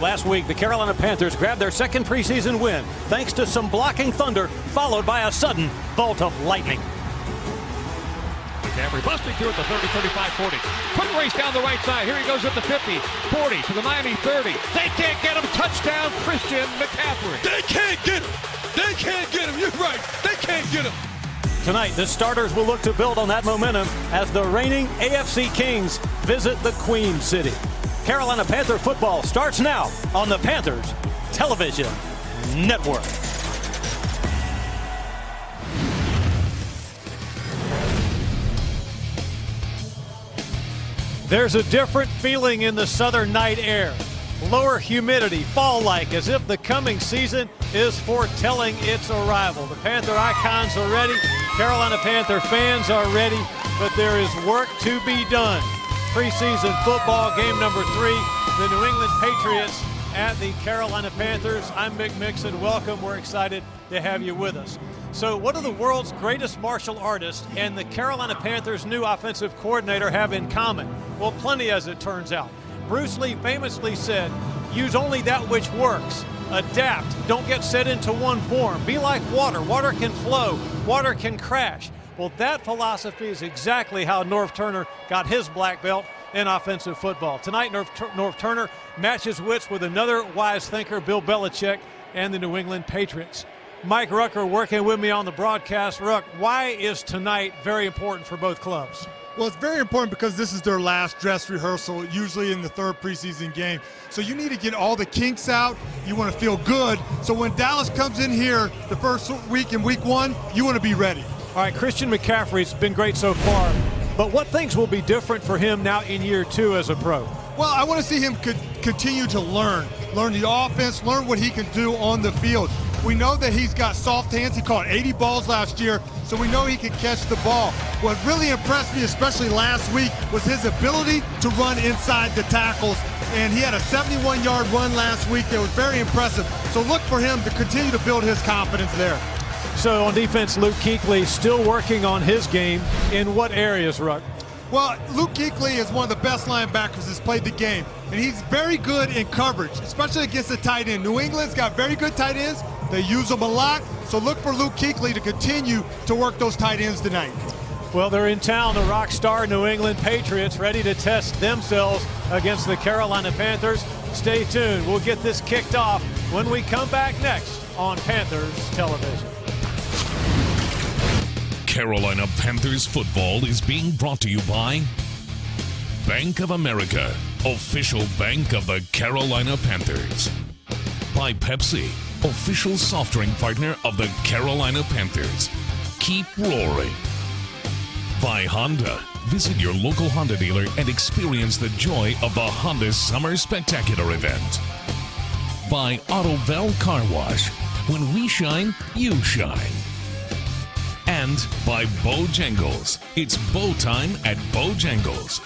Last week, the Carolina Panthers grabbed their second preseason win thanks to some blocking thunder, followed by a sudden bolt of lightning. McCaffrey busting through at the 30, 35, 40. Quick race down the right side. Here he goes at the 50, 40 to the Miami 30. They can't get him. Touchdown, Christian McCaffrey. They can't get him. They can't get him. You're right. They can't get him. Tonight, the starters will look to build on that momentum as the reigning AFC Kings visit the Queen City. Carolina Panther football starts now on the Panthers Television Network. There's a different feeling in the southern night air. Lower humidity, fall-like, as if the coming season is foretelling its arrival. The Panther icons are ready. Carolina Panther fans are ready, but there is work to be done. Preseason football game number 3, the New England Patriots at the Carolina Panthers. I'm Mick Mixon. Welcome. We're excited to have you with us. So what do the world's greatest martial artists and the Carolina Panthers' new offensive coordinator have in common? Well, plenty, as it turns out. Bruce Lee famously said, use only that which works. Adapt. Don't get set into one form. Be like water. Water can flow. Water can crash. Well, that philosophy is exactly how Norv Turner got his black belt in offensive football. Tonight, Norv Turner matches wits with another wise thinker, Bill Belichick, and the New England Patriots. Mike Rucker working with me on the broadcast. Ruck, why is tonight very important for both clubs? Well, it's very important because this is their last dress rehearsal, usually in the third preseason game. So you need to get all the kinks out. You want to feel good. So when Dallas comes in here the first week in week 1, you want to be ready. All right, Christian McCaffrey's been great so far, but what things will be different for him now in year 2 as a pro? Well, I want to see him continue to learn the offense, learn what he can do on the field. We know that he's got soft hands. He caught 80 balls last year, so we know he can catch the ball. What really impressed me, especially last week, was his ability to run inside the tackles. And he had a 71-yard run last week that was very impressive. So look for him to continue to build his confidence there. So on defense, Luke Kuechly still working on his game. In what areas, Ruck? Well, Luke Kuechly is one of the best linebackers that's played the game. And he's very good in coverage, especially against the tight end. New England's got very good tight ends. They use them a lot. So look for Luke Kuechly to continue to work those tight ends tonight. Well, they're in town, the rock star New England Patriots, ready to test themselves against the Carolina Panthers. Stay tuned. We'll get this kicked off when we come back next on Panthers Television. Carolina Panthers football is being brought to you by Bank of America, official bank of the Carolina Panthers. By Pepsi, official soft drink partner of the Carolina Panthers. Keep roaring. By Honda, visit your local Honda dealer and experience the joy of the Honda Summer Spectacular event. By Autovell Car Wash, when we shine, you shine. And by Bojangles. It's bow time at Bojangles.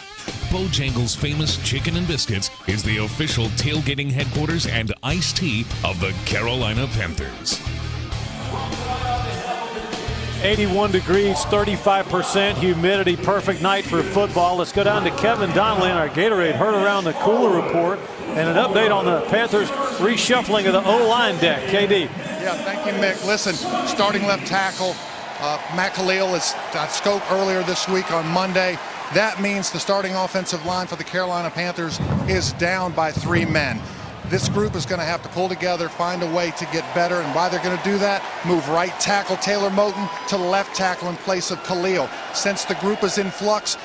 Bojangles' famous chicken and biscuits is the official tailgating headquarters and iced tea of the Carolina Panthers. 81 degrees, 35% humidity, perfect night for football. Let's go down to Kevin Donnelly in our Gatorade Heard Around the Cooler report and an update on the Panthers reshuffling of the O-line deck. KD. Yeah, thank you, Mick. Listen, starting left tackle, Matt Khalil is scoped earlier this week on Monday. That means the starting offensive line for the Carolina Panthers is down by 3 men. This group is going to have to pull together, find a way to get better, and why they're going to do that, move right tackle Taylor Moton to left tackle in place of Khalil. Since the group is in flux,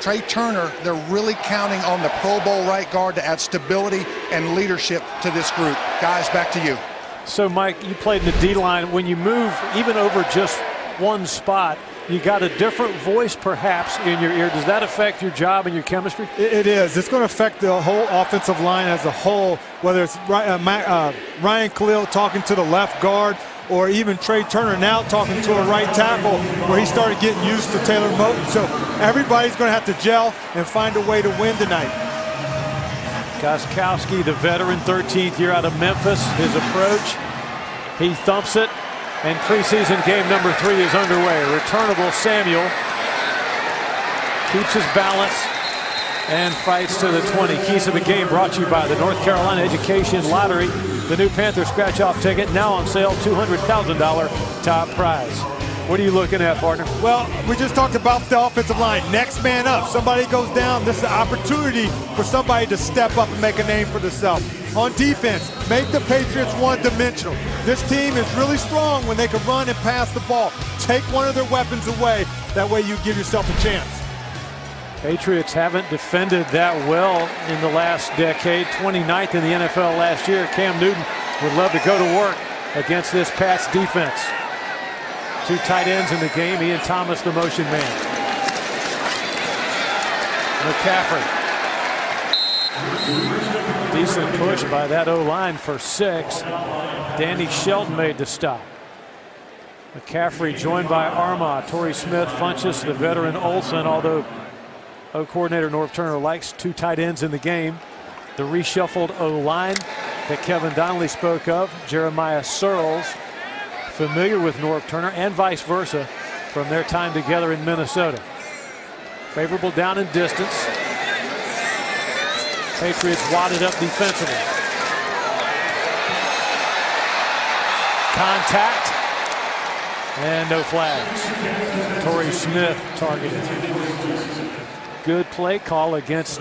Trey Turner, they're really counting on the Pro Bowl right guard to add stability and leadership to this group. Guys, back to you. So, Mike, you played in the D-line. When you move even over just one spot, you got a different voice perhaps in your ear. Does that affect your job and your chemistry? It is. It's going to affect the whole offensive line as a whole, whether it's Ryan Khalil talking to the left guard or even Trey Turner now talking to a right tackle where he started getting used to Taylor Moton. So everybody's going to have to gel and find a way to win tonight. Gostkowski, the veteran, 13th year out of Memphis, his approach. He thumps it. And preseason game number 3 is underway. Returnable Samuel keeps his balance, and fights to the 20. Keys of the game brought to you by the North Carolina Education Lottery. The new Panther scratch-off ticket now on sale, $200,000 top prize. What are you looking at, partner? Well, we just talked about the offensive line. Next man up. Somebody goes down. This is an opportunity for somebody to step up and make a name for themselves. On defense, make the Patriots one-dimensional. This team is really strong when they can run and pass the ball. Take one of their weapons away. That way you give yourself a chance. Patriots haven't defended that well in the last decade. 29th in the NFL last year. Cam Newton would love to go to work against this Pats defense. Two tight ends in the game. Ian Thomas, the motion man. McCaffrey. Decent push by that O-line for 6. Danny Shelton made the stop. McCaffrey joined by Armah, Torrey Smith, Funchess, the veteran Olsen, although O-coordinator Norv Turner likes two tight ends in the game. The reshuffled O-line that Kevin Donnelly spoke of, Jeremiah Searles, familiar with Norv Turner and vice versa from their time together in Minnesota. Favorable down and distance. Patriots wadded up defensively. Contact and no flags. Torrey Smith targeted. Good play call against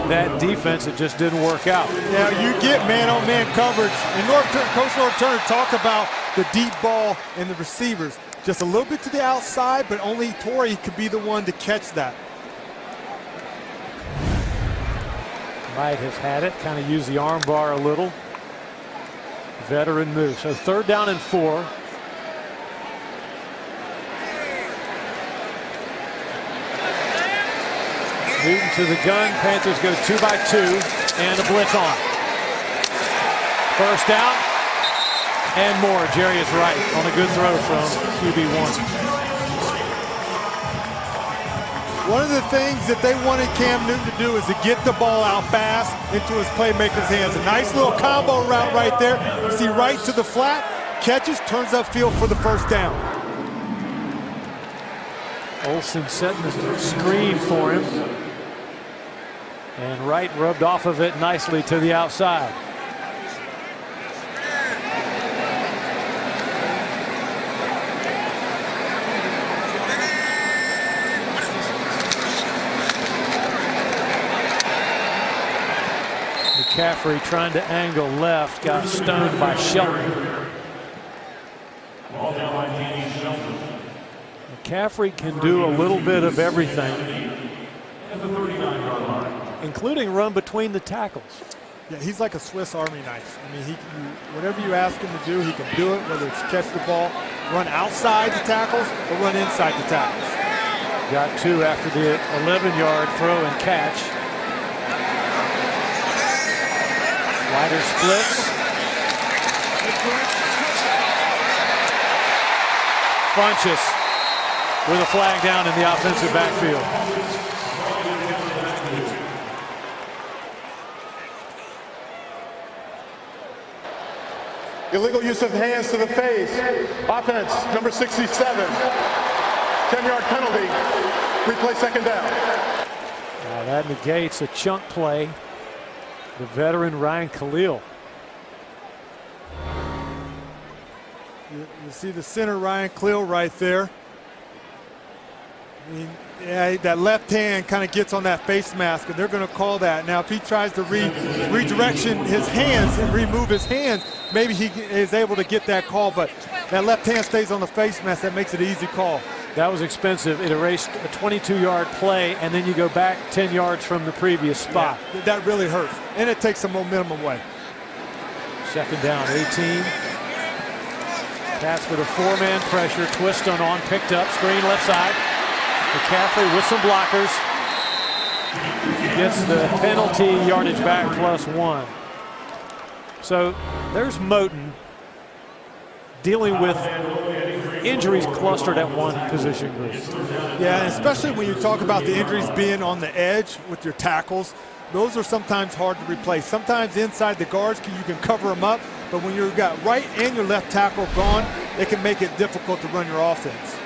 that defense. It just didn't work out. Now you get man-on-man coverage, and Coach Norv Turner talked about the deep ball and the receivers. Just a little bit to the outside, but only Torrey could be the one to catch that. Might have had it, kind of used the arm bar a little. Veteran move. So 3rd down and 4. Newton to the gun. Panthers go 2 by 2 and a blitz on. 1st down and more. Jerry is right on a good throw from QB1. One of the things that they wanted Cam Newton to do is to get the ball out fast into his playmaker's hands. A nice little combo route right there. You see right to the flat, catches, turns upfield for the 1st down. Olsen setting the screen for him. And Wright rubbed off of it nicely to the outside. McCaffrey trying to angle left, got stoned by Shelton. McCaffrey can do a little bit of everything, including run between the tackles. Yeah, he's like a Swiss Army knife. I mean, whatever you ask him to do, he can do it, whether it's catch the ball, run outside the tackles, or run inside the tackles. Got 2 after the 11-yard throw and catch. Wider splits. Funchess with a flag down in the offensive backfield. Illegal use of hands to the face. Offense, number 67. 10-yard penalty. Replay 2nd down. Now that negates a chunk play. The veteran Ryan Khalil. You see the center Ryan Khalil right there. I mean, yeah, that left hand kind of gets on that face mask, and they're going to call that. Now, if he tries to redirection his hands and remove his hands, maybe he is able to get that call, but that left hand stays on the face mask. That makes it an easy call. That was expensive. It erased a 22-yard play, and then you go back 10 yards from the previous spot. Yeah, that really hurts, and it takes some momentum away. 2nd down, 18. Pats with a 4-man pressure. Twist on, picked up, screen left side. McCaffrey with some blockers. Gets the penalty yardage back +1. So there's Moton dealing with injuries clustered at one position group. Yeah, and especially when you talk about the injuries being on the edge with your tackles, those are sometimes hard to replace. Sometimes inside the guards, you can cover them up, but when you've got right and your left tackle gone, it can make it difficult to run your offense.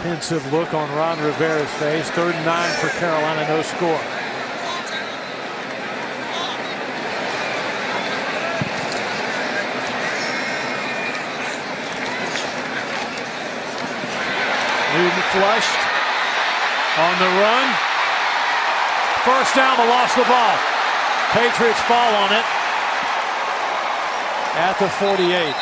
Pensive look on Ron Rivera's face. 3rd and 9 for Carolina, no score. Newton flushed on the run. First down, but lost the ball. Patriots fall on it at the 48.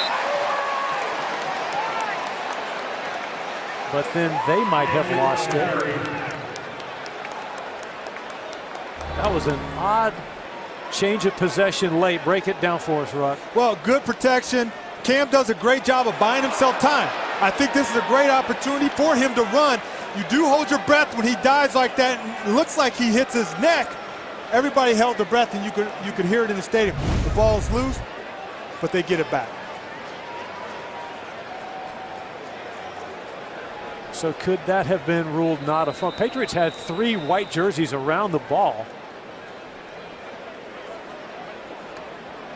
But then they might have lost it. That was an odd change of possession late. Break it down for us, Ruck. Well, good protection. Cam does a great job of buying himself time. I think this is a great opportunity for him to run. You do hold your breath when he dives like that. And it looks like he hits his neck. Everybody held their breath, and you could hear it in the stadium. The ball's loose, but they get it back. So could that have been ruled not a fumble? Patriots had 3 white jerseys around the ball.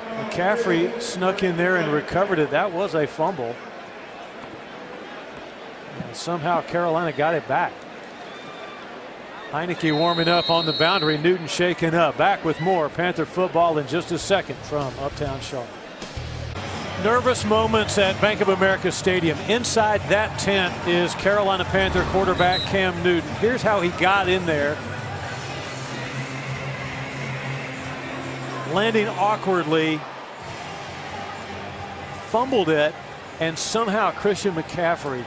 McCaffrey snuck in there and recovered it. That was a fumble. And somehow Carolina got it back. Heineke warming up on the boundary. Newton shaken up. Back with more Panther football in just a second from Uptown Charlotte. Nervous moments at Bank of America Stadium. Inside that tent is Carolina Panther quarterback Cam Newton. Here's how he got in there. Landing awkwardly, fumbled it, and somehow Christian McCaffrey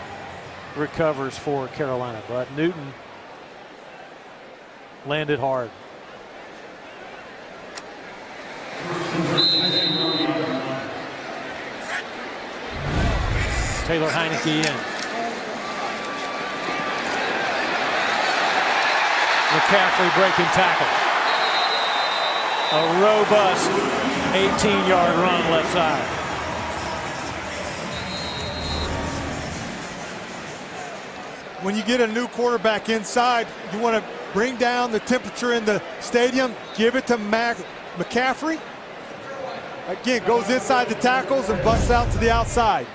recovers for Carolina. But Newton landed hard. Taylor Heineke in. McCaffrey breaking tackle. A robust 18-yard run left side. When you get a new quarterback inside, you want to bring down the temperature in the stadium. Give it to McCaffrey. Again, goes inside the tackles and busts out to the outside.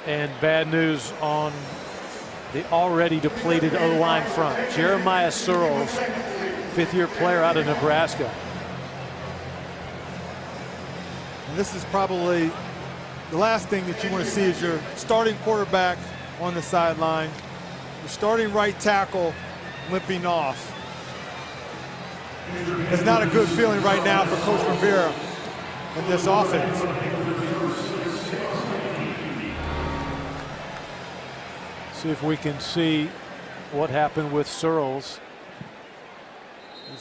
And bad news on the already depleted O-line front. Jeremiah Searles, 5th-year player out of Nebraska. And this is probably the last thing that you want to see is your starting quarterback on the sideline. Your starting right tackle limping off. It's not a good feeling right now for Coach Rivera and this offense. See if we can see what happened with Searles. You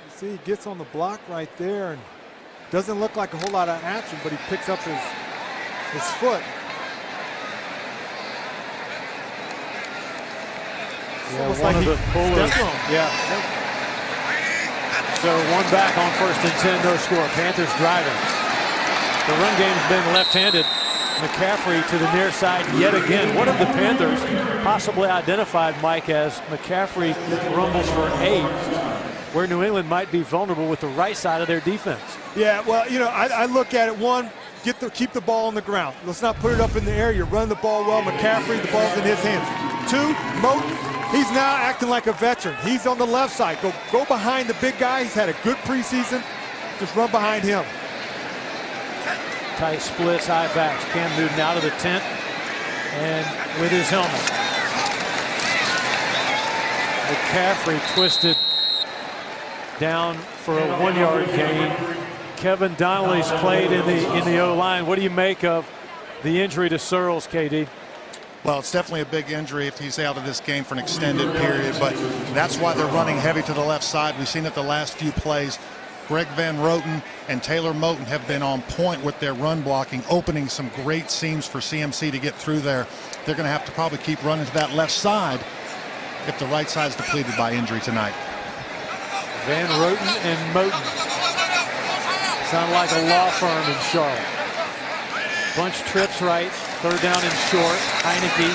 see, he gets on the block right there and doesn't look like a whole lot of action, but he picks up his foot. Yeah, one of the pullers. Yeah. So 1 back on 1st and 10, no score. Panthers driving. The run game's been left-handed. McCaffrey to the near side yet again. What have the Panthers possibly identified, Mike, as McCaffrey rumbles for 8, where New England might be vulnerable with the right side of their defense? Yeah, well, you know, I look at it. 1, keep the ball on the ground. Let's not put it up in the air. You run the ball well. McCaffrey, the ball's in his hands. 2, Moten, he's now acting like a veteran. He's on the left side. Go behind the big guy. He's had a good preseason. Just run behind him. Tight splits, high backs. Cam Newton out of the tent and with his helmet. McCaffrey twisted down for a 1-yard gain. Kevin Donnelly's played in the O-line. What do you make of the injury to Searles, KD? Well, it's definitely a big injury if he's out of this game for an extended period, but that's why they're running heavy to the left side. We've seen it the last few plays. Greg Van Roten and Taylor Moten have been on point with their run blocking, opening some great seams for CMC to get through there. They're going to have to probably keep running to that left side if the right side's depleted by injury tonight. Van Roten and Moten sound like a law firm in Charlotte. Bunch trips right, 3rd down and short. Heineke.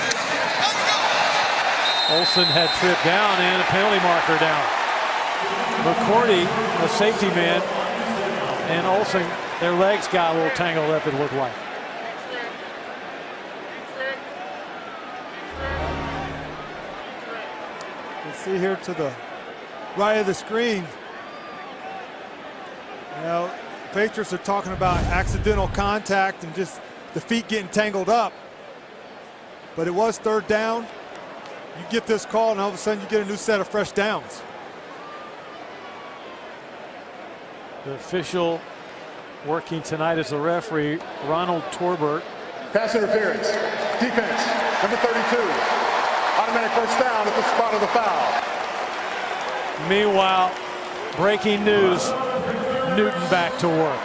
Olsen had tripped down and a penalty marker down. McCourty, the safety man, and Olsen, their legs got a little tangled up, it looked like. You see here to the right of the screen. You know, Patriots are talking about accidental contact and just the feet getting tangled up. But it was third down. You get this call, and all of a sudden you get a new set of fresh downs. The official working tonight as the referee, Ronald Torbert. Pass interference. Defense, number 32. Automatic first down at the spot of the foul. Meanwhile, breaking news, Newton back to work.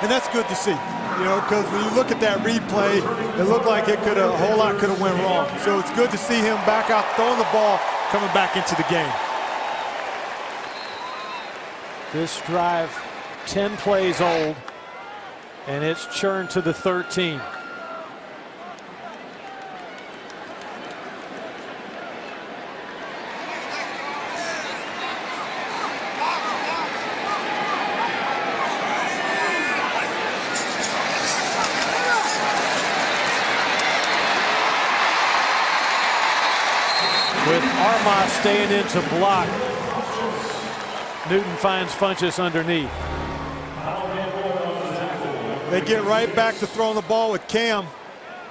And that's good to see, you know, because when you look at that replay, it looked like it could have, a whole lot could have went wrong. So it's good to see him back out throwing the ball, coming back into the game. This drive, 10 plays old, and it's churned to the 13. With Armas staying in to block, Newton finds Funchess underneath. They get right back to throwing the ball with Cam.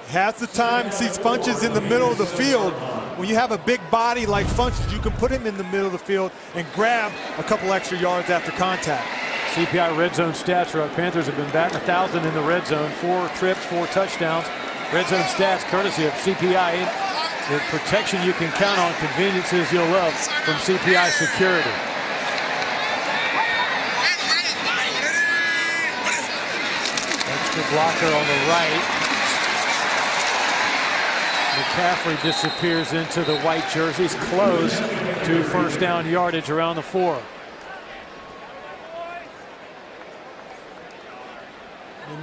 Has the time, sees Funchess in the middle of the field. When you have a big body like Funchess, you can put him in the middle of the field and grab a couple extra yards after contact. CPI red zone stats are up. Panthers have been batting 1,000 in the red zone. 4 trips, 4 touchdowns. Red zone stats courtesy of CPI. The protection you can count on, conveniences you'll love from CPI Security. Extra blocker on the right. McCaffrey disappears into the white jerseys, close to first down yardage around the 4.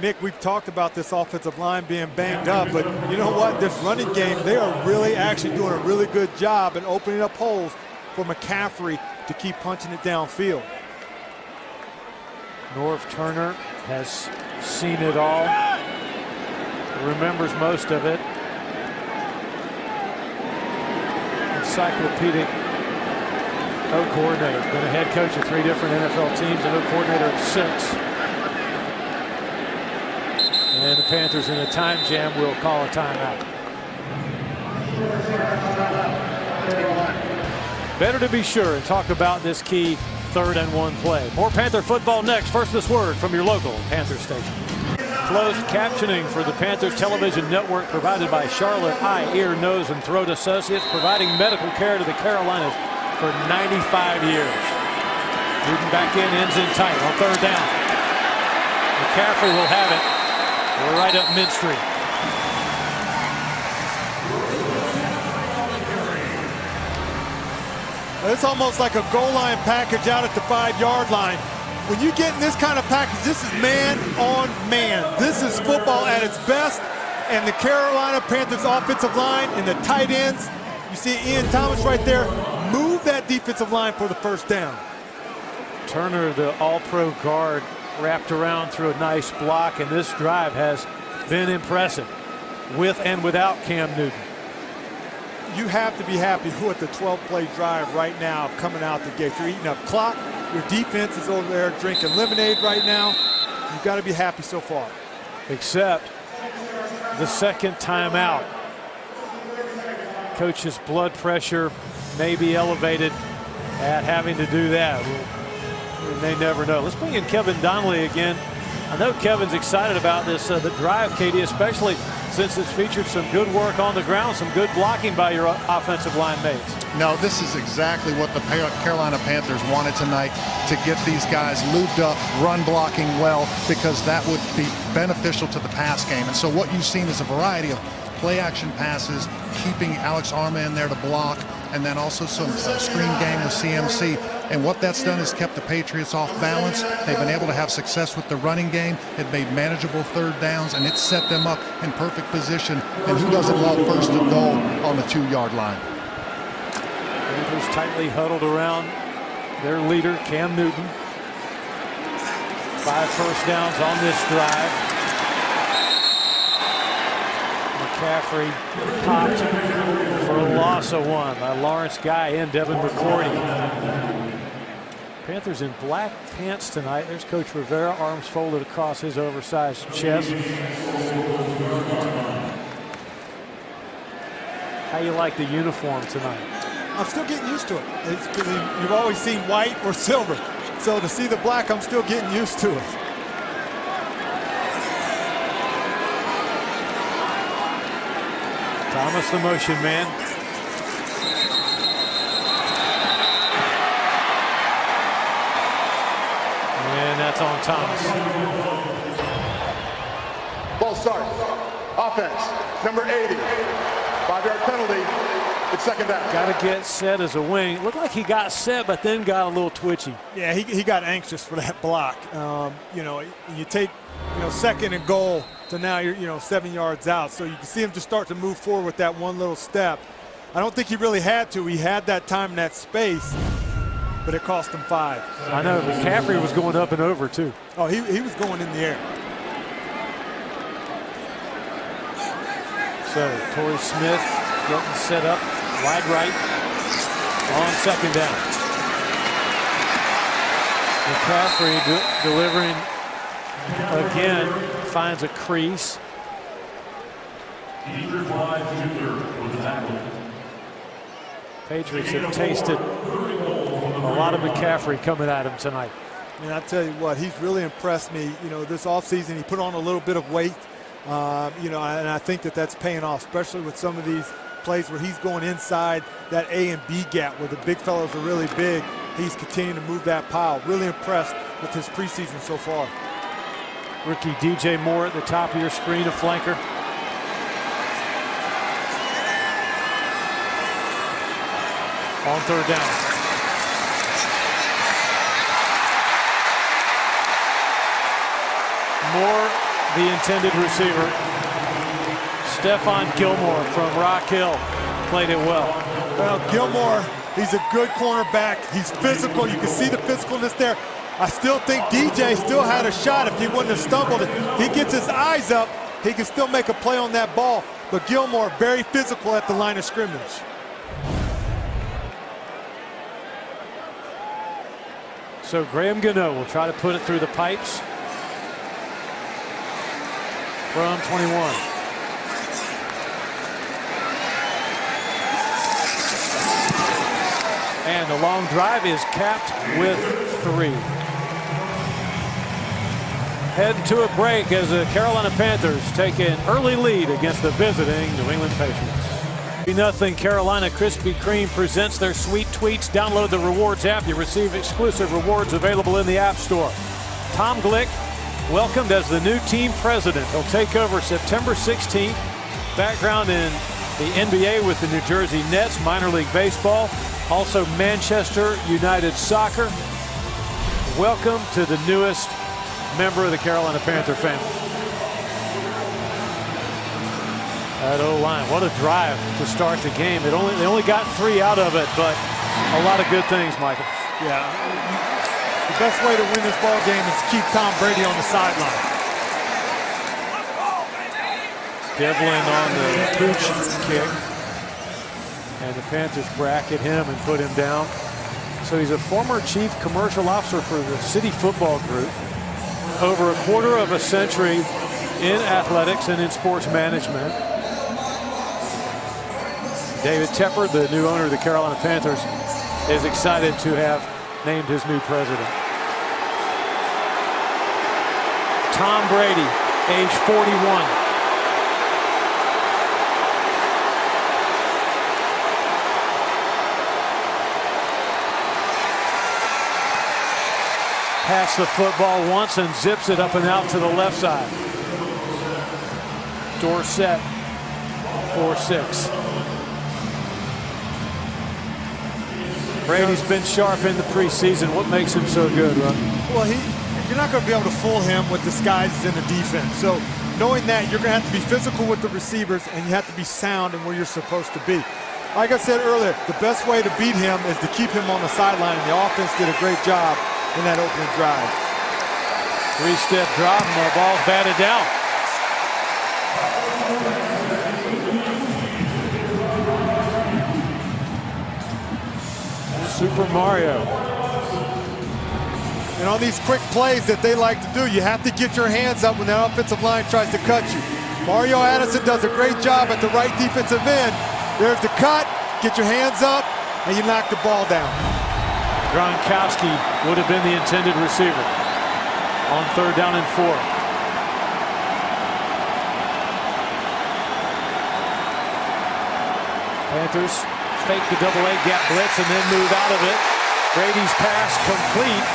Nick, we've talked about this offensive line being banged up, but you know what? This running game, they are really actually doing a really good job in opening up holes for McCaffrey to keep punching it downfield. Norv Turner has seen it all, remembers most of it. Encyclopedic co-coordinator, been a head coach of 3 different NFL teams and co-coordinator of 6. And the Panthers in a time jam will call a timeout. Better to be sure and talk about this key 3rd and 1 play. More Panther football next. First, this word from your local Panther station. Closed captioning for the Panthers television network provided by Charlotte Eye, Ear, Nose, and Throat Associates, providing medical care to the Carolinas for 95 years. Newton back in, ends in tight on 3rd down. McCaffrey will have it. We're right up mid-street. It's almost like a goal line package out at the 5-yard line. When you get in this kind of package, this is man on man. This is football at its best. And the Carolina Panthers offensive line and the tight ends, you see Ian Thomas right there, move that defensive line for the first down. Turner, the all-pro guard, wrapped around through a nice block, and this drive has been impressive with and without Cam Newton. You have to be happy with the 12-play drive right now coming out the gate. You're eating up clock. Your defense is over there drinking lemonade right now. You've got to be happy so far. Except the second timeout. Coach's blood pressure may be elevated at having to do that. We may never know. Let's bring in Kevin Donnelly again. I know Kevin's excited about this the drive, Katie, especially since it's featured some good work on the ground, some good blocking by your offensive line mates. No, this is exactly what the Carolina Panthers wanted tonight, to get these guys lubed up, run blocking well, because that would be beneficial to the pass game. And so what you've seen is a variety of play action passes, keeping Alex Arma in there to block, and then also some screen game with CMC. And what that's done is kept the Patriots off balance. They've been able to have success with the running game. It made manageable 3rd downs, and it set them up in perfect position. And who doesn't love 1st and goal on the 2-yard line? Panthers tightly huddled around their leader, Cam Newton. 5 first downs on this drive. McCaffrey popped for a loss of 1 by Lawrence Guy and Devin McCourty. Panthers in black pants tonight. There's Coach Rivera, arms folded across his oversized chest. How you like the uniform tonight? I'm still getting used to it. It's because you've always seen white or silver. So to see the black, I'm still getting used to it. Thomas, the motion man. And that's on Thomas. Ball start. Offense, number 80. 5-yard penalty. It's second down. Got to get set as a wing. Looked like he got set, but then got a little twitchy. Yeah, he got anxious for that block. You know, you take, second and goal to now you're, 7 yards out. So you can see him just start to move forward with that one little step. I don't think he really had to. He had that time in that space, but it cost him 5. I know, McCaffrey was going up and over too. Oh, he was going in the air. So Torrey Smith getting set up wide right on second down. McCaffrey delivering again, finds a crease. Patriots have tasted a lot of McCaffrey coming at him tonight. I mean, I tell you what, he's really impressed me. This offseason he put on a little bit of weight. And I think that's paying off, especially with some of these plays where he's going inside that A and B gap where the big fellows are really big. He's continuing to move that pile. Really impressed with his preseason so far. Rookie DJ Moore at the top of your screen, a flanker. On third down. Moore, the intended receiver. Stephon Gilmore from Rock Hill played it well. Well, Gilmore, he's a good cornerback. He's physical. You can see the physicalness there. I still think DJ still had a shot if he wouldn't have stumbled. He gets his eyes up, he can still make a play on that ball. But Gilmore, very physical at the line of scrimmage. So Graham Gano will try to put it through the pipes from 21. And the long drive is capped with 3. Head to a break as the Carolina Panthers take an early lead against the visiting New England Patriots. 3-0 Carolina Krispy Kreme presents their sweet tweets. Download the rewards app. You receive exclusive rewards available in the App Store. Tom Glick welcomed as the new team president. He'll take over September 16th. Background in the NBA with the New Jersey Nets, minor league baseball, also Manchester United Soccer. Welcome to the newest member of the Carolina Panther family. That O-line, what a drive to start the game. They only got 3 out of it, but a lot of good things, Michael. Yeah, the best way to win this ball game is to keep Tom Brady on the sideline. Devlin on the pooch kick. And the Panthers bracket him and put him down. So he's a former chief commercial officer for the City Football Group. Over a quarter of a century in athletics and in sports management. David Tepper, the new owner of the Carolina Panthers, is excited to have named his new president. Tom Brady, age 41. Pass the football once and zips it up and out to the left side. Dorsett, 4-6. Brady's been sharp in the preseason. What makes him so good, Ron? Well, you're not going to be able to fool him with disguises in the defense. So knowing that, you're going to have to be physical with the receivers and you have to be sound in where you're supposed to be. Like I said earlier, the best way to beat him is to keep him on the sideline, and the offense did a great job in that opening drive. 3-step drop and the ball's batted down. Super Mario. And on these quick plays that they like to do, you have to get your hands up when that offensive line tries to cut you. Mario Addison does a great job at the right defensive end. There's the cut, get your hands up, and you knock the ball down. Gronkowski would have been the intended receiver on 3rd down and 4. Panthers fake the double-A gap blitz and then move out of it. Brady's pass complete.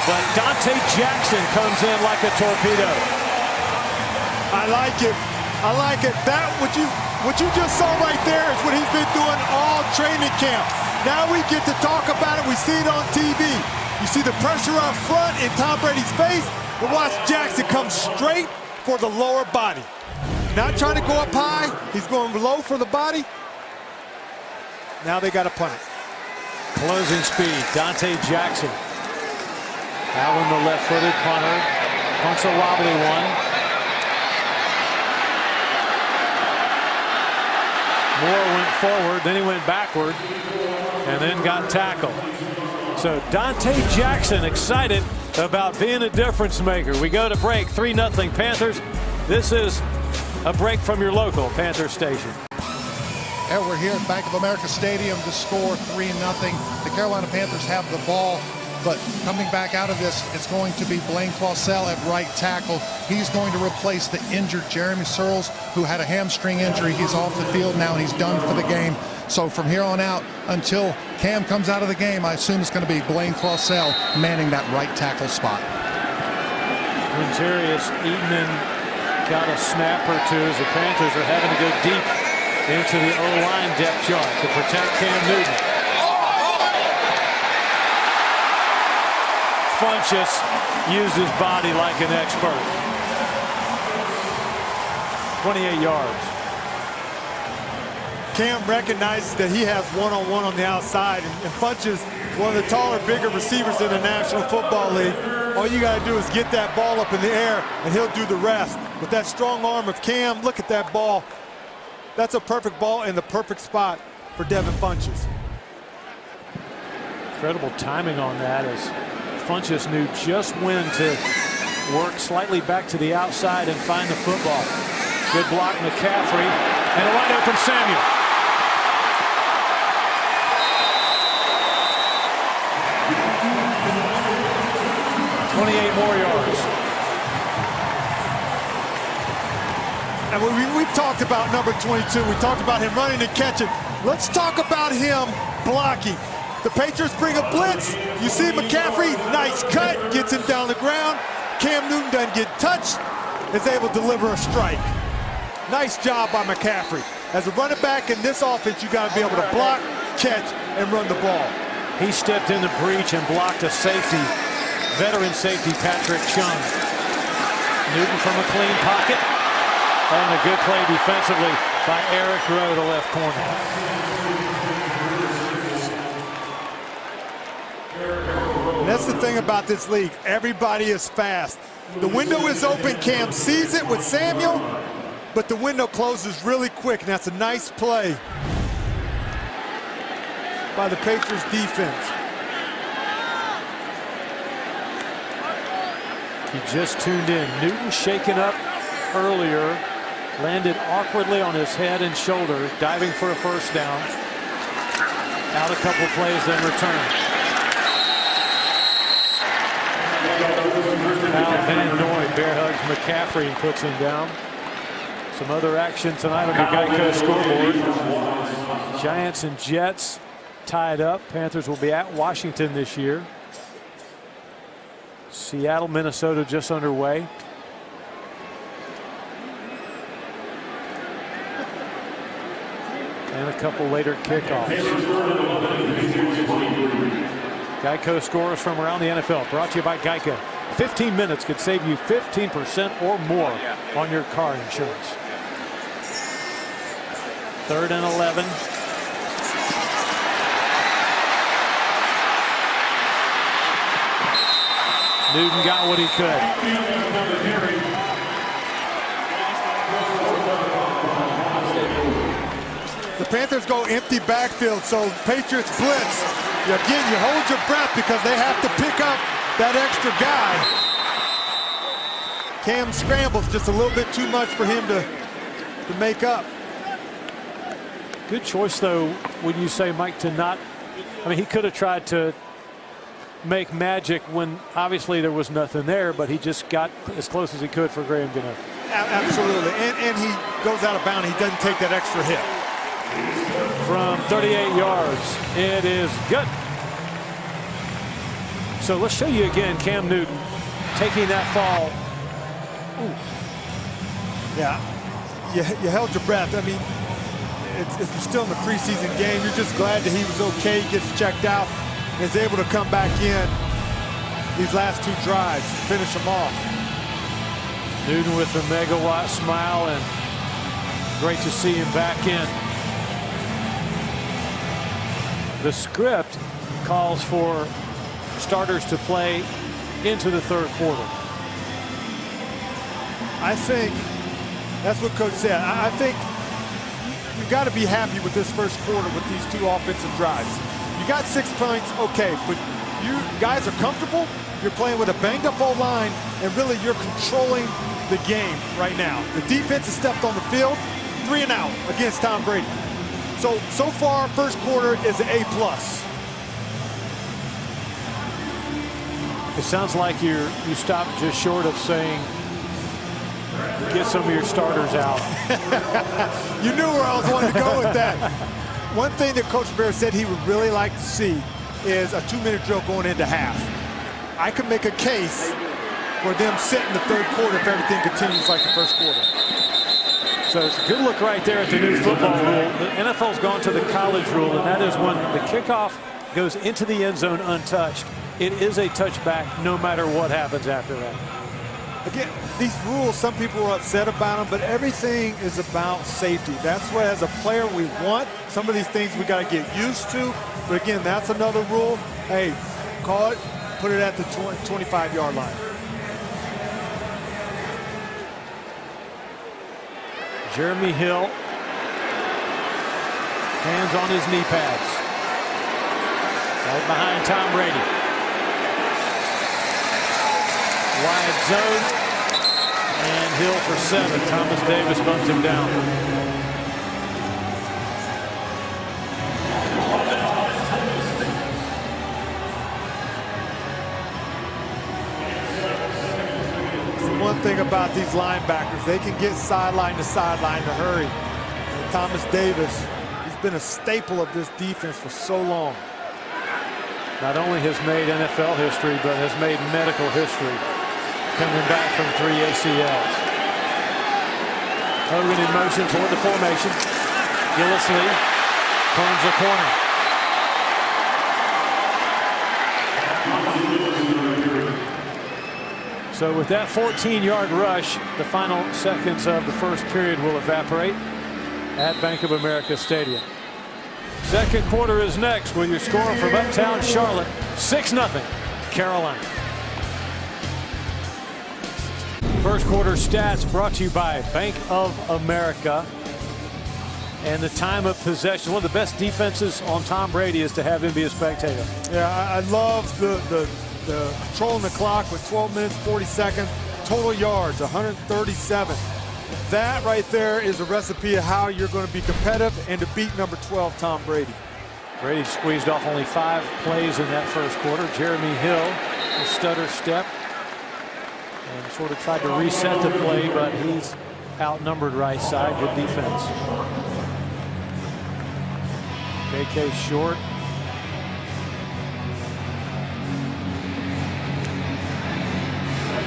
But Dante Jackson comes in like a torpedo. I like it. I like it. That what you just saw right there is what he's been doing all training camp. Now we get to talk about it. We see it on TV. You see the pressure up front in Tom Brady's face. But watch Jackson come straight for the lower body. Not trying to go up high. He's going low for the body. Now they got to punt it. Closing speed, Dante Jackson. Allen, the left-footed punter. Punts a wobbly one. Moore went forward, then he went backward, and then got tackled. So Dante Jackson excited about being a difference maker. We go to break, 3-0 Panthers. This is a break from your local Panther station. And we're here at Bank of America Stadium to score 3-0. The Carolina Panthers have the ball, but coming back out of this, it's going to be Blaine Clausell at right tackle. He's going to replace the injured Jeremy Searles, who had a hamstring injury. He's off the field now, and he's done for the game. So from here on out, until Cam comes out of the game, I assume it's going to be Blaine Clausell manning that right tackle spot. Quintarius Eatman got a snap or two as the Panthers are having to go deep into the O-line depth chart to protect Cam Newton. Funchess used his body like an expert. 28 yards. Cam recognizes that he has one-on-one on the outside, and Funchess, one of the taller, bigger receivers in the National Football League. All you got to do is get that ball up in the air, and he'll do the rest. With that strong arm of Cam, look at that ball. That's a perfect ball in the perfect spot for Devin Funchess. Incredible timing on that as Funchess knew just when to work slightly back to the outside and find the football. Good block, McCaffrey, and a wide open Samuel. More yards. And we've talked about number 22. We talked about him running and catching. Let's talk about him blocking. The Patriots bring a blitz. You see McCaffrey, nice cut, gets him down the ground. Cam Newton doesn't get touched, is able to deliver a strike. Nice job by McCaffrey. As a running back in this offense, you got to be able to block, catch, and run the ball. He stepped in the breach and blocked a safety. Veteran safety Patrick Chung. Newton from a clean pocket. And a good play defensively by Eric Rowe, the left corner. And that's the thing about this league. Everybody is fast. The window is open. Cam sees it with Samuel, but the window closes really quick, and that's a nice play by the Patriots defense. He just tuned in. Newton shaken up earlier, landed awkwardly on his head and shoulder, diving for a first down. Out a couple plays, then return. Now Van Noy bear hugs McCaffrey and puts him down. Some other action tonight on the Geico scoreboard. Giants and Jets tied up. Panthers will be at Washington this year. Seattle, Minnesota just underway. And a couple later kickoffs. Geico scores from around the NFL. Brought to you by Geico. 15 minutes could save you 15% or more on your car insurance. 3rd and 11. Newton got what he could. The Panthers go empty backfield, so Patriots blitz. Again, you hold your breath because they have to pick up that extra guy. Cam scrambles just a little bit too much for him to make up. Good choice, though, when you say, Mike, to not, I mean, he could have tried to make magic when obviously there was nothing there, but he just got as close as he could for Graham Gano. Absolutely, and he goes out of bounds. He doesn't take that extra hit. From 38 yards, it is good. So let's show you again Cam Newton taking that fall. Ooh. Yeah, you held your breath. I mean, it's still in the preseason game. You're just glad that he was okay, gets checked out, and is able to come back in these last two drives to finish them off. Newton with a megawatt smile, and great to see him back in. The script calls for starters to play into the third quarter. I think that's what Coach said. I think you got to be happy with this first quarter with these two offensive drives. You got 6 points, okay, but you guys are comfortable. You're playing with a banged-up O-line, and really you're controlling the game right now. The defense has stepped on the field, 3 and out against Tom Brady. So far, first quarter is an A+. It sounds like you stopped just short of saying, get some of your starters out. You knew where I was wanting to go with that. One thing that Coach Bear said he would really like to see is a 2-minute drill going into half. I could make a case for them sitting the third quarter if everything continues like the first quarter. So it's a good look right there at the new football rule. The NFL's gone to the college rule, and that is when the kickoff goes into the end zone untouched. It is a touchback no matter what happens after that. Again, these rules, some people are upset about them, but everything is about safety. That's what, as a player, we want. Some of these things we got to get used to. But again, that's another rule. Hey, call it, put it at the 25-yard line. Jeremy Hill, hands on his knee pads. Right behind Tom Brady. Wide zone, and Hill for 7. Thomas Davis bumped him down. One thing about these linebackers, they can get sideline to sideline to hurry. And Thomas Davis, he's been a staple of this defense for so long. Not only has made NFL history, but has made medical history, coming back from 3 ACLs. Hogan in motion toward the formation. Gillislee turns the corner. So with that 14-yard rush, the final seconds of the first period will evaporate at Bank of America Stadium. Second quarter is next with your score from Uptown Charlotte, 6-0 Carolina. First quarter stats brought to you by Bank of America. And the time of possession, one of the best defenses on Tom Brady is to have him be a spectator. Yeah, I love the controlling the clock with 12 minutes, 40 seconds. Total yards, 137. That right there is a recipe of how you're going to be competitive and to beat number 12, Tom Brady. Brady squeezed off only 5 plays in that first quarter. Jeremy Hill, a stutter step, and sort of tried to reset the play, but he's outnumbered right side. Good defense. KK short.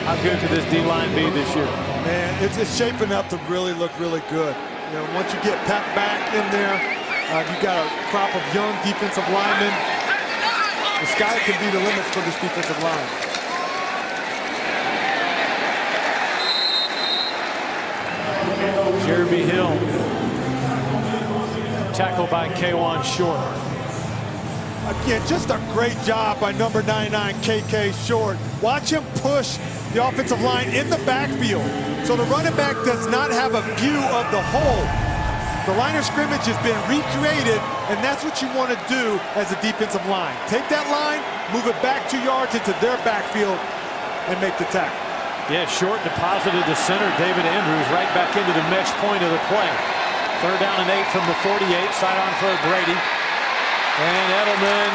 How good could this D-line be this year? Man, it's shaping up to really look really good. You know, once you get Pat back in there, you got a crop of young defensive linemen. The sky can be the limits for this defensive line. Jeremy Hill, tackled by K'Wan Short. Again, just a great job by number 99, KK Short. Watch him push the offensive line in the backfield, so the running back does not have a view of the hole. The line of scrimmage has been recreated, and that's what you want to do as a defensive line. Take that line, move it back 2 yards into their backfield, and make the tackle. Yeah, short deposited to center. David Andrews right back into the mesh point of the play. 3rd down and 8 from the 48. Sidearm throw Brady. And Edelman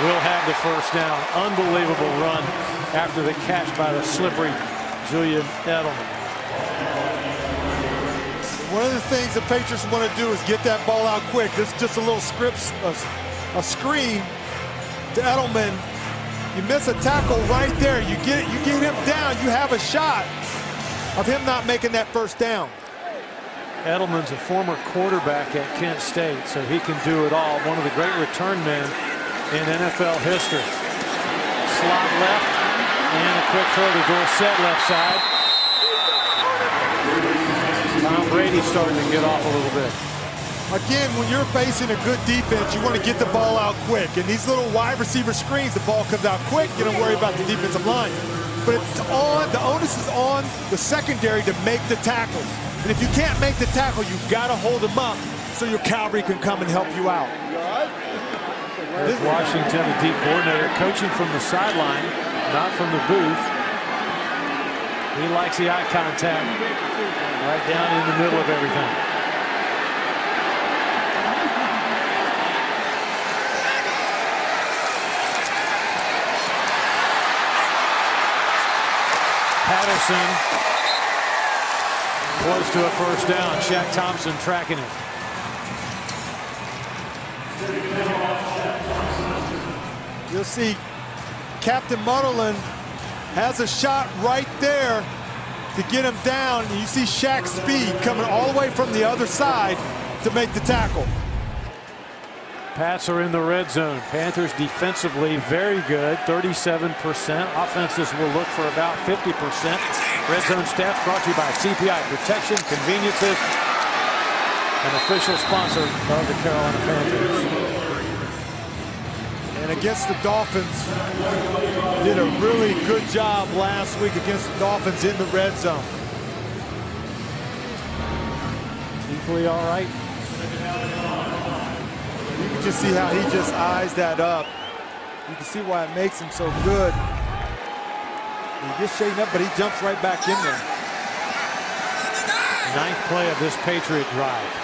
will have the first down. Unbelievable run after the catch by the slippery Julian Edelman. One of the things the Patriots want to do is get that ball out quick. This is just a little a screen to Edelman. You miss a tackle right there. You get him down. You have a shot of him not making that first down. Edelman's a former quarterback at Kent State, so he can do it all. One of the great return men in NFL history. Slot left, and a quick throw to Dorsett left side. Tom Brady starting to get off a little bit. Again, when you're facing a good defense, you want to get the ball out quick. And these little wide receiver screens, the ball comes out quick. You don't worry about the defensive line. But it's the onus is on the secondary to make the tackles. And if you can't make the tackle, you've got to hold them up so your cavalry can come and help you out. There's Washington, the deep coordinator, coaching from the sideline, not from the booth. He likes the eye contact right down in the middle of everything. Patterson close to a first down. Shaq Thompson tracking it. You'll see Captain Mutterland has a shot right there to get him down. And you see Shaq's speed coming all the way from the other side to make the tackle. Pats are in the red zone. Panthers defensively very good, 37%. Offenses will look for about 50%. Red zone stats brought to you by CPI Protection, Conveniences, an official sponsor of the Carolina Panthers. And against the Dolphins, did a really good job last week against the Dolphins in the red zone. Equally all right. You can just see how he just eyes that up. You can see why it makes him so good. He gets shaken up, but he jumps right back in there. 9th play of this Patriot drive.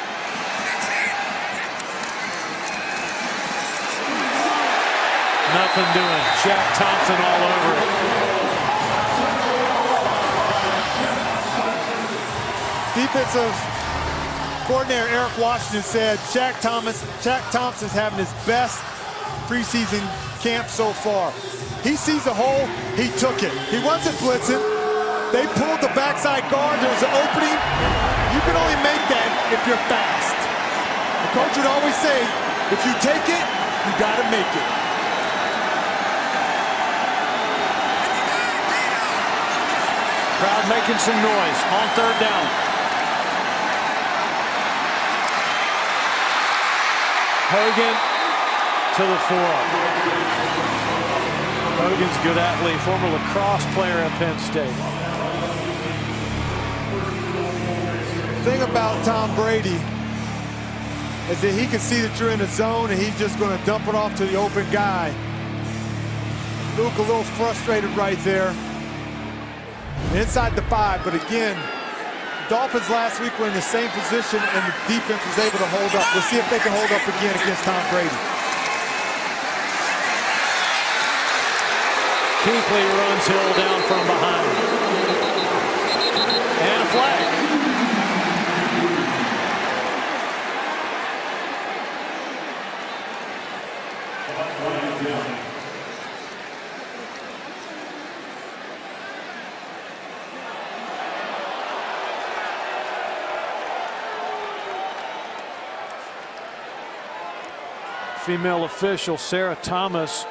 Nothing doing. Shaq Thompson all over it. Defensive coordinator Eric Washington said Shaq Thompson's having his best preseason camp so far. He sees a hole, he took it. He wasn't blitzing. They pulled the backside guard. There was an opening. You can only make that if you're fast. The coach would always say, if you take it, you got to make it. Crowd making some noise on 3rd down. Hogan to the 4. Hogan's a good athlete, former lacrosse player at Penn State. The thing about Tom Brady is that he can see that you're in a zone and he's just going to dump it off to the open guy. Luke a little frustrated right there. Inside the 5, but again, the Dolphins last week were in the same position and the defense was able to hold up. We'll see if they can hold up again against Tom Brady. Kuechly runs Hill down from behind. And a flag. Female official Sarah Thomas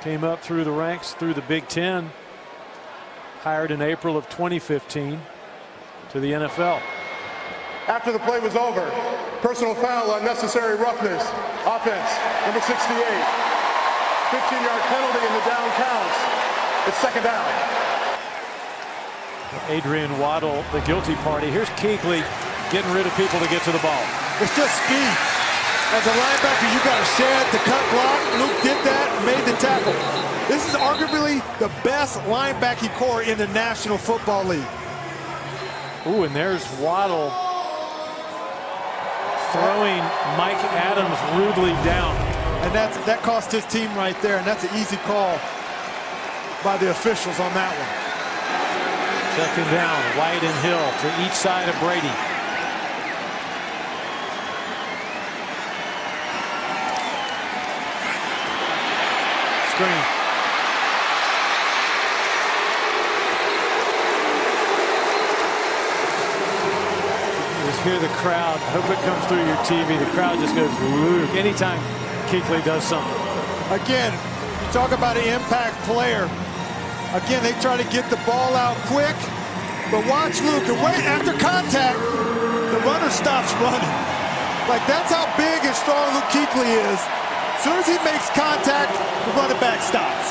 came up through the ranks through the Big Ten, hired in April of 2015 to the NFL. After the play was over, personal foul, unnecessary roughness, offense, number 68. 15-yard penalty and the down counts. It's 2nd down. Adrian Waddle, the guilty party. Here's Kuechly getting rid of people to get to the ball. It's just speed. As a linebacker, you got to shed the cut block. Luke did that, made the tackle. This is arguably the best linebacking core in the National Football League. Ooh, and there's Waddle throwing Mike Adams rudely down. And that cost his team right there, and that's an easy call by the officials on that one. Second down, White and Hill to each side of Brady. Screen. Just hear the crowd. I hope it comes through your TV. The crowd just goes Luke anytime Kuechly does something. Again, you talk about an impact player. Again, they try to get the ball out quick, but watch Luke, and wait, after contact, the runner stops running. Like, that's how big and strong Luke Kuechly is. As soon as he makes contact, the running back stops.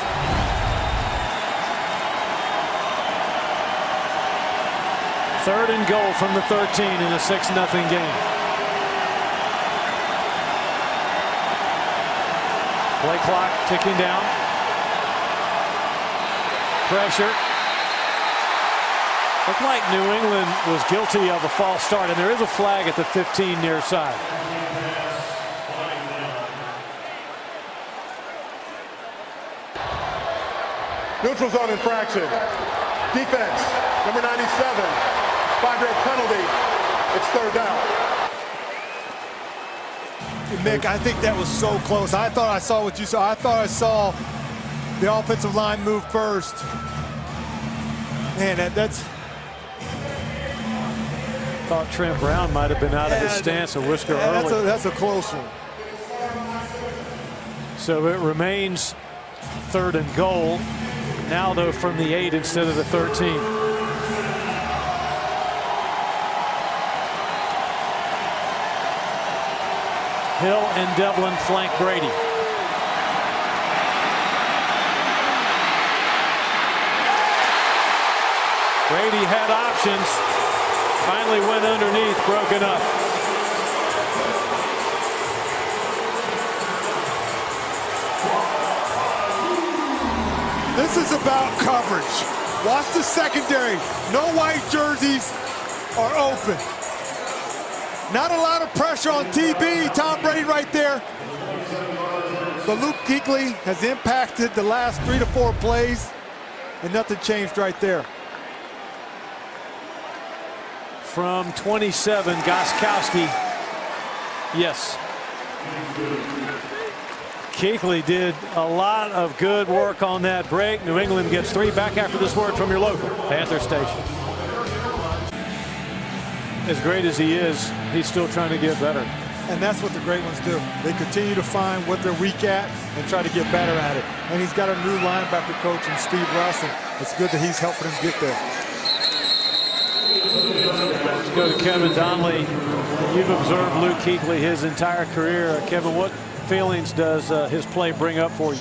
Third and goal from the 13 in a 6-0 game. Play clock ticking down. Pressure. Looked like New England was guilty of a false start, and there is a flag at the 15 near side. Neutral zone infraction. Defense, number 97. 5-yard penalty. It's third down. Mick, I think that was so close. I thought I saw what you saw. I thought I saw the offensive line move first. Man, that's... Thought Trent Brown might have been out of his stance a whisker early. That's a close one. So it remains third and goal. Now, though, from the 8 instead of the 13. Hill and Devlin flank Brady. Brady had options. Finally went underneath, broken up. This is about coverage. Watch the secondary. No white jerseys are open. Not a lot of pressure on TB. Tom Brady right there. But Luke Kuechly has impacted the last 3 to 4 plays, and nothing changed right there. From 27, Gostkowski. Yes. Kuechly did a lot of good work on that break. New England gets 3. Back after this word from your local Panther station. As great as he is, he's still trying to get better. And that's what the great ones do. They continue to find what they're weak at and try to get better at it. And he's got a new linebacker coach in Steve Russ, and it's good that he's helping him get there. Let's go to Kevin Donnelly. You've observed Luke Kuechly his entire career. Kevin, what feelings does his play bring up for you?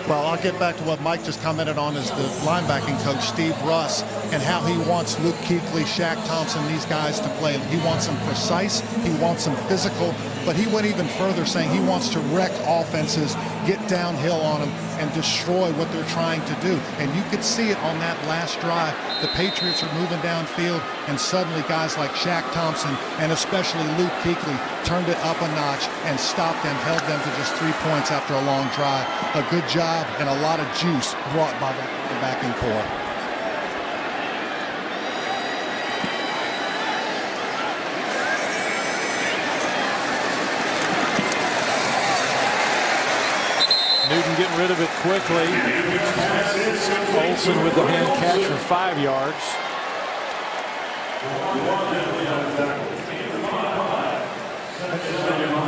Well, I'll get back to what Mike just commented on as the linebacking coach, Steve Russ, and how he wants Luke Kuechly, Shaq Thompson, these guys to play. He wants them precise, he wants them physical, but he went even further saying he wants to wreck offenses, get downhill on them, and destroy what they're trying to do. And you could see it on that last drive. The Patriots are moving downfield, and suddenly guys like Shaq Thompson and especially Luke Kuechly turned it up a notch and stopped them, held them to just 3 points after a long drive. A good job and a lot of juice brought by the backing core. Newton getting rid of it quickly. Olsen with the hand catch for 5 yards.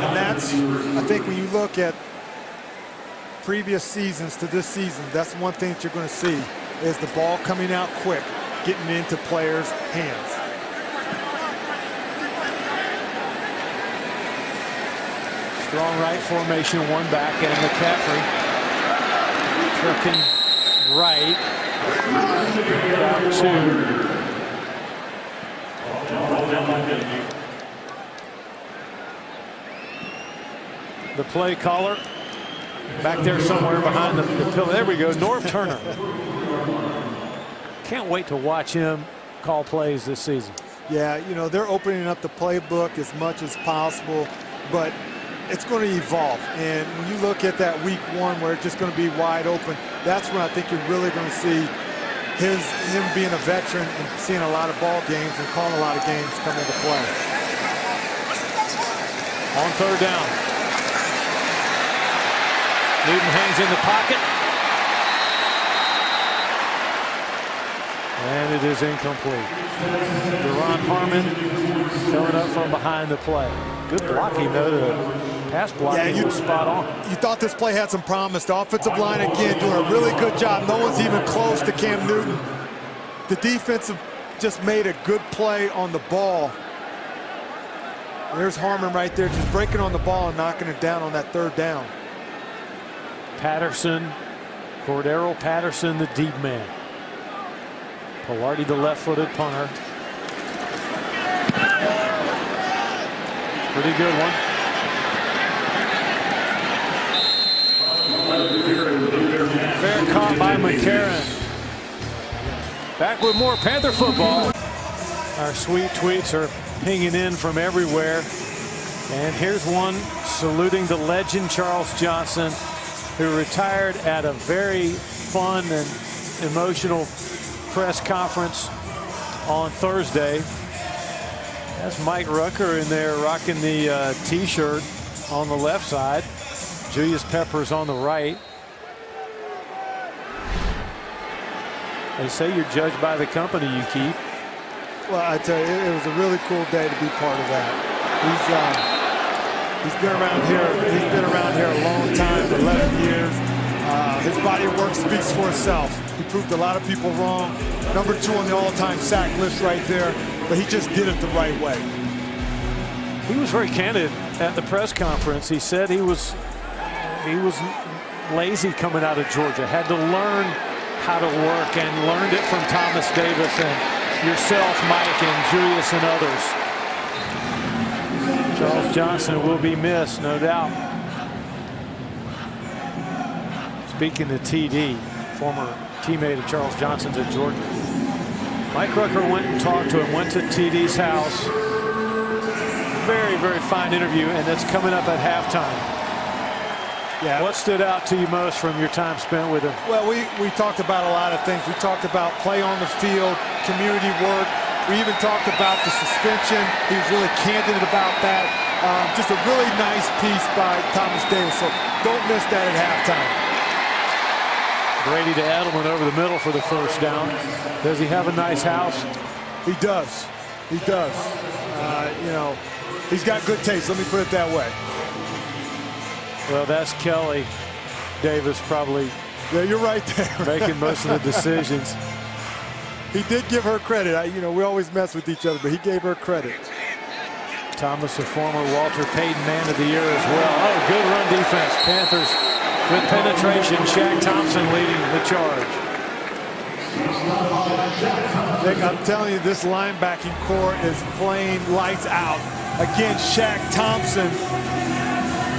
And that's, I think when you look at previous seasons to this season, that's one thing that you're going to see is the ball coming out quick, getting into players' hands. Strong right formation, 1 back, and McCaffrey tricking right. Down 2. the play caller. Back there somewhere behind the pillar. There we go. Norv Turner. Can't wait to watch him call plays this season. Yeah, you know, they're opening up the playbook as much as possible, but it's going to evolve. And when you look at that week 1 where it's just going to be wide open, that's when I think you're really going to see him being a veteran and seeing a lot of ball games and calling a lot of games come into play. On 3rd down. Newton hangs in the pocket. And it is incomplete. Deron Harmon coming up from behind the play. Good blocking, though. The pass blocking was spot on. You thought this play had some promise. The offensive line, again, doing a really good job. No one's even close to Cam Newton. The defense just made a good play on the ball. There's Harmon right there, just breaking on the ball and knocking it down on that 3rd down. Patterson, Cordero Patterson, the deep man. Pilardi, the left-footed punter. Pretty good one. Fair caught by McCarron. Back with more Panther football. Our sweet tweets are pinging in from everywhere. And here's one saluting the legend Charles Johnson, who retired at a very fun and emotional press conference on Thursday. That's Mike Rucker in there rocking the t-shirt on the left side. Julius Peppers on the right. They say you're judged by the company you keep. Well, I tell you, it was a really cool day to be part of that. He's been around here. He's been around here a long time, for 11 years. His body of work speaks for itself. He proved a lot of people wrong. Number 2 on the all-time sack list right there, but he just did it the right way. He was very candid at the press conference. He said he was lazy coming out of Georgia, had to learn how to work, and learned it from Thomas Davis and yourself, Mike, and Julius and others. Charles Johnson will be missed, no doubt. Speaking to TD, former teammate of Charles Johnson's at Georgia. Mike Rucker went and talked to him, went to TD's house. Very, very fine interview, and that's coming up at halftime. Yeah. What stood out to you most from your time spent with him? Well, we talked about a lot of things. We talked about play on the field, community work. We even talked about the suspension. He was really candid about that. Just a really nice piece by Thomas Davis. So don't miss that at halftime. Brady to Edelman over the middle for the 1st down. Does he have a nice house? He does. He does. You know, he's got good taste. Let me put it that way. Well, that's Kelly Davis probably. Yeah, you're right there. Making most of the decisions. He did give her credit. You know, we always mess with each other, but he gave her credit. Thomas, a former Walter Payton Man of the Year as well. Oh, good run defense. Panthers with penetration. Shaq Thompson leading the charge. Nick, I'm telling you, this linebacking core is playing lights out. Again, Shaq Thompson,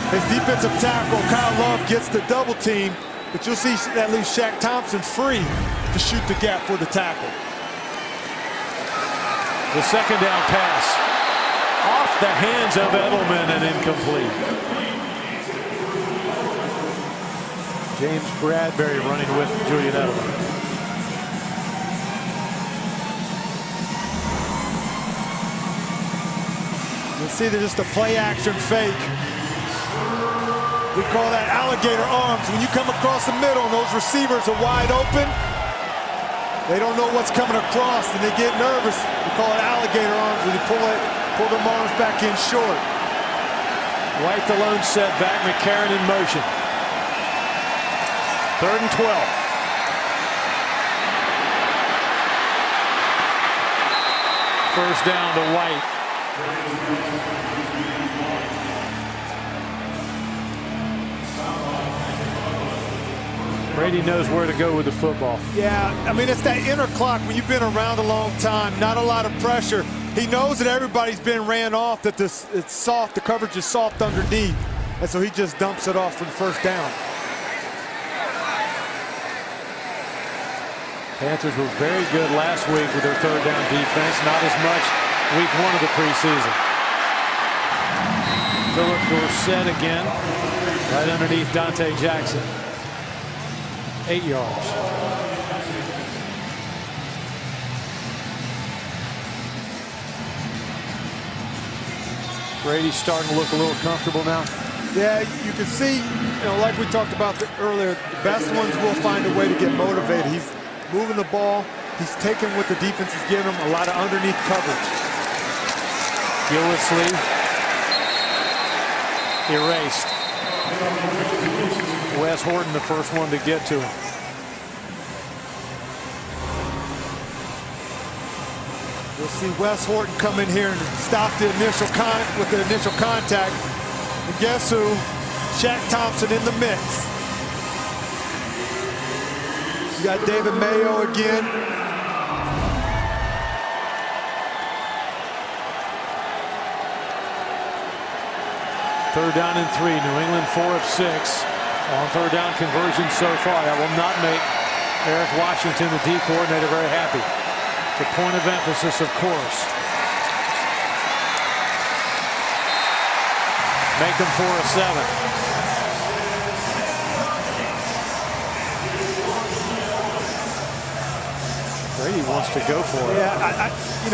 his defensive tackle, Kyle Love, gets the double team, but you'll see that leaves Shaq Thompson free to shoot the gap for the tackle. The 2nd down pass off the hands of Edelman and incomplete. James Bradbury running with Julian Edelman. You'll see they're just a play action fake. We call that alligator arms. When you come across the middle and those receivers are wide open, they don't know what's coming across and they get nervous. We call it alligator arms when you pull them arms back in short. White the lone set back, McCarron in motion. 3rd and 12. First down to White. Brady knows where to go with the football. Yeah, I mean, it's that inner clock when you've been around a long time, not a lot of pressure. He knows that everybody's been ran off, that it's soft, the coverage is soft underneath. And so he just dumps it off for the first down. Panthers were very good last week with their third down defense. Not as much week 1 of the preseason. Philip Dorsett again, right underneath Dante Jackson. 8 yards. Brady's starting to look a little comfortable now. Yeah, you can see, like we talked about earlier, the best ones will find a way to get motivated. He's moving the ball. He's taking what the defense is giving him, a lot of underneath coverage. Gillislee erased. Wes Horton the first one to get to him. We'll see Wes Horton come in here and stop the initial contact. And guess who? Shaq Thompson in the mix. You got David Mayo again. Third down and 3. New England 4 of 6 on third down conversion so far. That will not make Eric Washington, the D coordinator, very happy. The point of emphasis, of course. Make them 4 of 7. Brady wants to go for it. Yeah,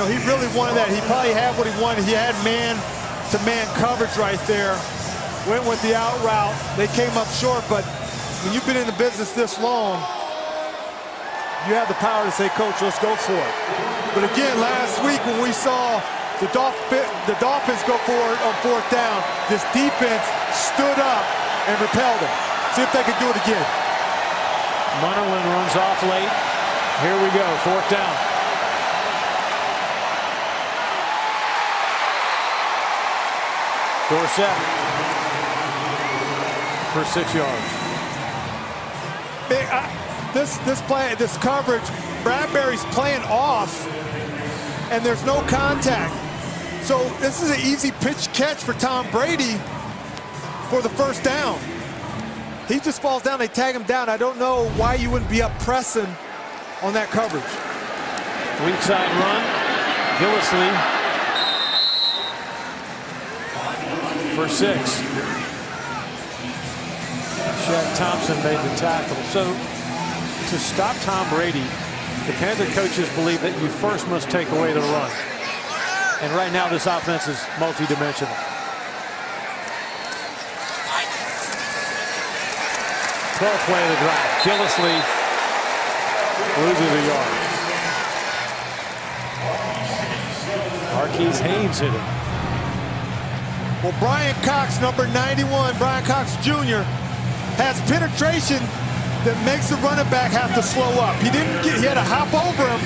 he really wanted that. He probably had what he wanted. He had man-to-man coverage right there. Went with the out route. They came up short, but when you've been in the business this long, you have the power to say, Coach, let's go for it. But again, last week when we saw the Dolphins go for it on fourth down, this defense stood up and repelled them. See if they can do it again. Munnerlyn runs off late. Here we go, fourth down. Dorsett for 6 yards. This coverage, Bradbury's playing off, and there's no contact. So this is an easy pitch catch for Tom Brady for the first down. He just falls down, they tag him down. I don't know why you wouldn't be up pressing on that coverage. Weak side run, Gillislee for 6. Shaq Thompson made the tackle. So to stop Tom Brady, the Panther coaches believe that you first must take away the run. And right now this offense is multi-dimensional. Twelfth play of the drive. Gillislee loses a yard. Marquise Haynes hit him. Well, Brian Cox, number 91, Brian Cox Jr., has penetration that makes the running back have to slow up. He had to hop over him,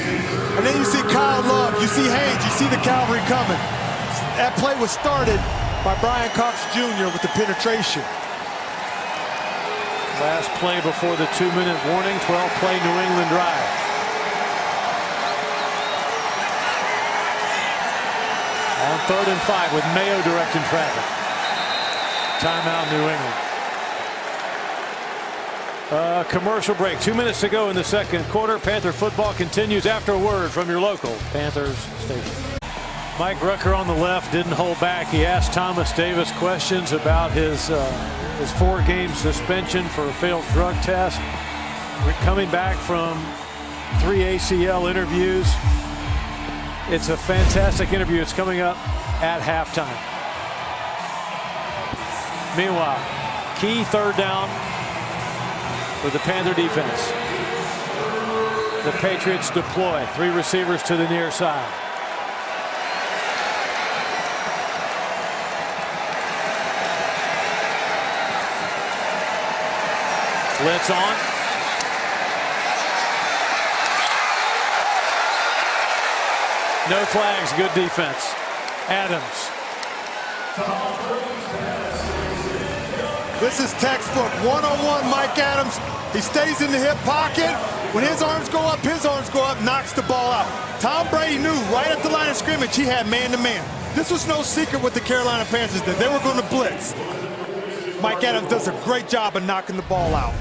and then you see Kyle Love, you see Haynes, you see the cavalry coming. That play was started by Brian Cox Jr. with the penetration. Last play before the 2-minute warning, 12-play New England drive. On 3rd and 5 with Mayo directing traffic. Timeout, New England. Commercial break. 2 minutes to go in the second quarter. Panther football continues after a word from your local Panthers station. Mike Rucker on the left didn't hold back. He asked Thomas Davis questions about his 4-game suspension for a failed drug test. We're coming back from 3 ACL interviews. It's a fantastic interview. It's coming up at halftime. Meanwhile, key third down for the Panther defense. The Patriots deploy 3 receivers to the near side. Blitz on. No flags, good defense. Adams. This is textbook 101 Mike Adams. He stays in the hip pocket. When his arms go up, knocks the ball out. Tom Brady knew right at the line of scrimmage he had man-to-man. This was no secret what the Carolina Panthers did. They were going to blitz. Mike Adams does a great job of knocking the ball out.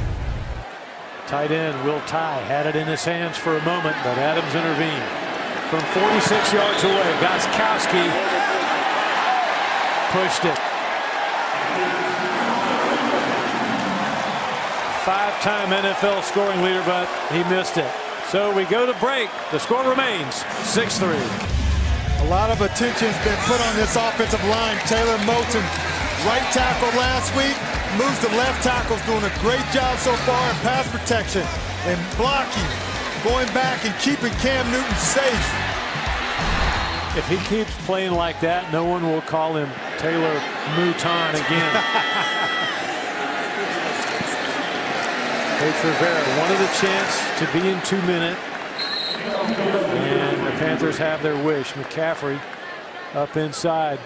Tight end Will Tye had it in his hands for a moment, but Adams intervened. From 46 yards away, Gostkowski pushed it. Five-time NFL scoring leader, but he missed it. So we go to break. The score remains 6-3. A lot of attention's been put on this offensive line. Taylor Moton, right tackle last week, moves to left tackle, doing a great job so far in pass protection and blocking, going back and keeping Cam Newton safe. If he keeps playing like that, no one will call him Taylor Mouton again. Coach Rivera wanted a chance to be in 2 minutes. And the Panthers have their wish. McCaffrey up inside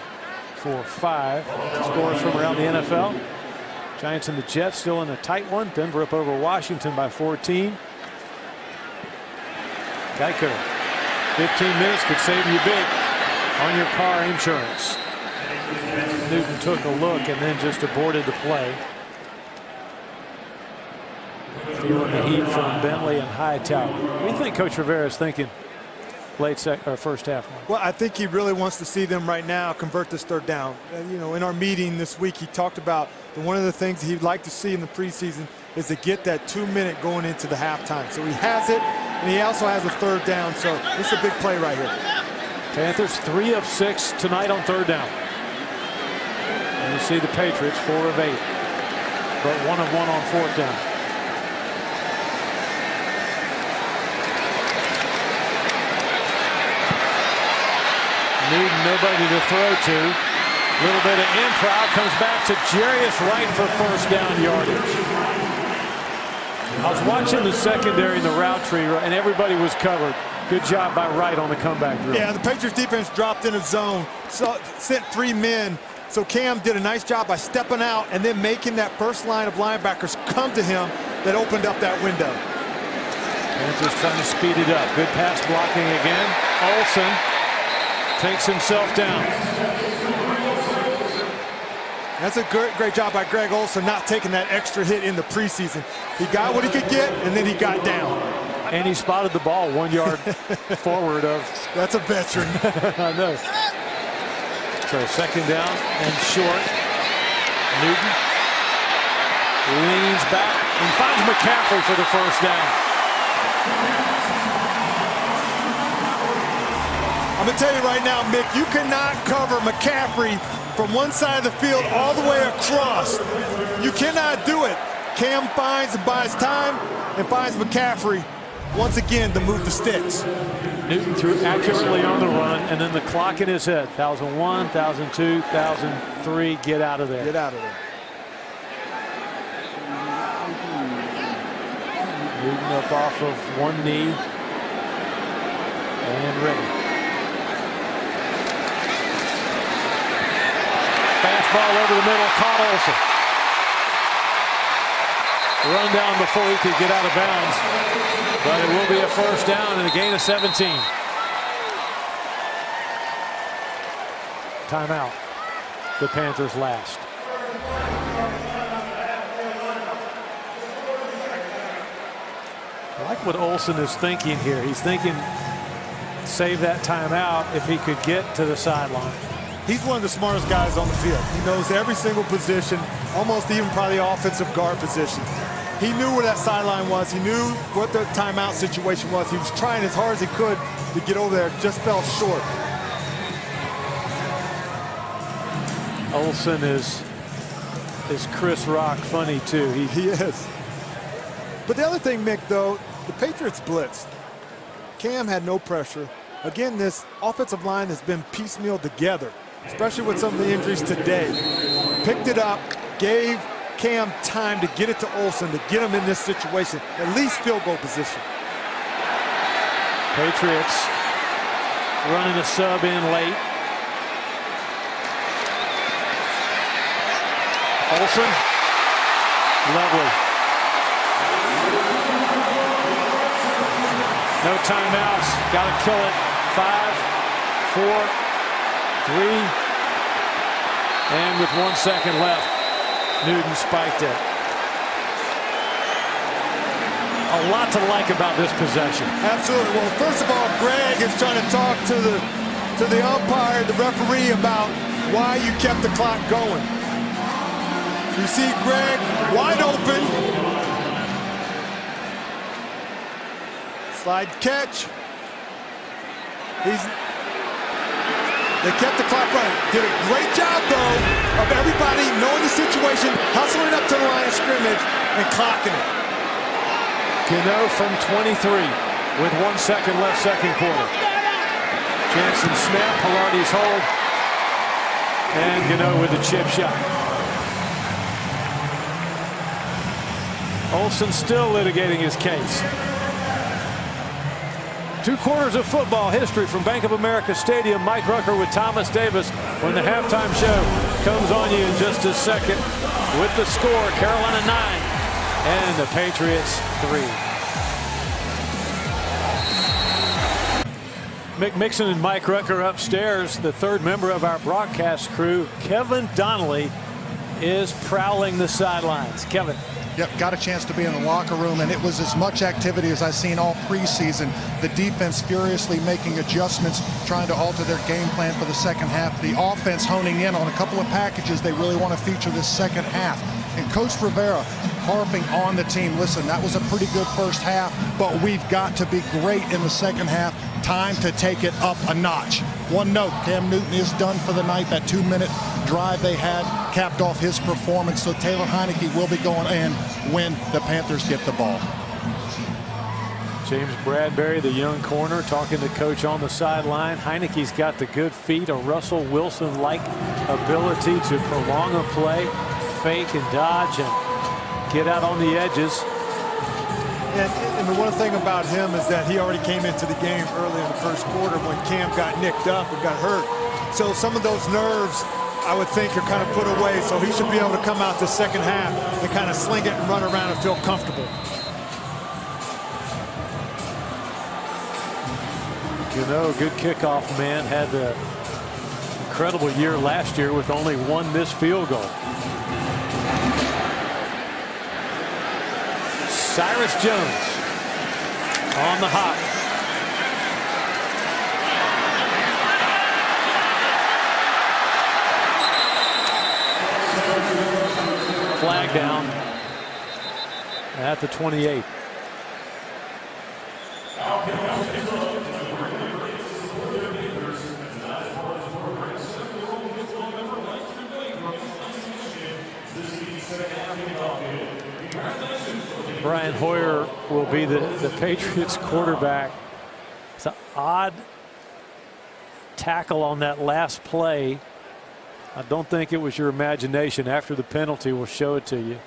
for 5. Scores from around the NFL. Giants and the Jets still in a tight one. Denver up over Washington by 14. Geico. 15 minutes could save you big on your car insurance. Newton took a look and then just aborted the play. Feeling the heat from Bentley and Hightower. What do you think Coach Rivera is thinking late first half? Well, I think he really wants to see them right now convert this third down. You know, in our meeting this week, he talked about one of the things he'd like to see in the preseason is to get that 2 minute going into the halftime. So he has it, and he also has a third down. So it's a big play right here. Panthers 3 of 6 tonight on third down. And you see the Patriots 4 of 8, but 1 of 1 on fourth down. Newton, nobody to throw to. A little bit of improv, comes back to Jarius Wright for first down yardage. I was watching the secondary in the route tree, and everybody was covered. Good job by Wright on the comeback drill. Yeah, the Patriots defense dropped in a zone, so sent 3 men. So Cam did a nice job by stepping out and then making that first line of linebackers come to him that opened up that window. Panthers trying to speed it up. Good pass blocking again. Olsen takes himself down. That's a great job by Greg Olsen, not taking that extra hit in the preseason. He got what he could get, and then he got down. And he spotted the ball 1 yard forward of. That's a veteran. I know. So second down and short. Newton leans back and finds McCaffrey for the first down. I'm going to tell you right now, Mick, you cannot cover McCaffrey from one side of the field all the way across. You cannot do it. Cam finds and buys time and finds McCaffrey once again to move the sticks. Newton threw accurately on the run, and then the clock in his head. 1,001, 1,002, 1,003. Get out of there. Get out of there. Newton up off of one knee and ready. Fastball over the middle, caught Olsen. Run down before he could get out of bounds, but it will be a first down and a gain of 17. Timeout. The Panthers last. I like what Olsen is thinking here. He's thinking save that timeout if he could get to the sideline. He's one of the smartest guys on the field. He knows every single position, almost even probably offensive guard position. He knew where that sideline was. He knew what the timeout situation was. He was trying as hard as he could to get over there, just fell short. Olsen is Chris Rock funny too. He is. But the other thing, Mick, though, the Patriots blitzed. Cam had no pressure. Again, this offensive line has been piecemeal together, especially with some of the injuries today. Picked it up, gave Cam time to get it to Olsen, to get him in this situation, at least field goal position. Patriots running a sub in late. Olsen, lovely. No timeouts, got to kill it. 5, 4, 3, and with 1 second left, Newton spiked it. A lot to like about this possession. Absolutely. Well, first of all, Greg is trying to talk to the umpire, the referee, about why you kept the clock going. You see Greg wide open. Slide catch. They kept the clock running. Did a great job, though, of everybody knowing the situation, hustling up to the line of scrimmage, and clocking it. Gano from 23 with 1 second left, second quarter. Jansen snap, Pilardi's hold, and Gano with the chip shot. Olsen still litigating his case. 2 quarters of football history from Bank of America Stadium. Mike Rucker with Thomas Davis when the halftime show comes on you in just a second with the score. Carolina 9 and the Patriots 3. Mick Mixon and Mike Rucker upstairs. The third member of our broadcast crew, Kevin Donnelly, is prowling the sidelines. Kevin. Yep, got a chance to be in the locker room, and it was as much activity as I've seen all preseason. The defense furiously making adjustments, trying to alter their game plan for the second half. The offense honing in on a couple of packages they really want to feature this second half. And Coach Rivera harping on the team. Listen, that was a pretty good first half, but we've got to be great in the second half. Time to take it up a notch. One note, Cam Newton is done for the night. That 2-minute drive they had capped off his performance. So Taylor Heineke will be going in when the Panthers get the ball. James Bradbury, the young corner, talking to coach on the sideline. Heineke's got the good feet, a Russell Wilson-like ability to prolong a play, fake and dodge, and get out on the edges. And the one thing about him is that he already came into the game early in the first quarter when Cam got nicked up and got hurt. So some of those nerves, I would think, are kind of put away. So he should be able to come out the second half and kind of sling it and run around and feel comfortable. You know, good kickoff man. Had the incredible year last year with only 1 missed field goal. Cyrus Jones on the hop. Flag down at the 28. Brian Hoyer will be the Patriots quarterback. It's an odd tackle on that last play. I don't think it was your imagination. After the penalty, we'll show it to you.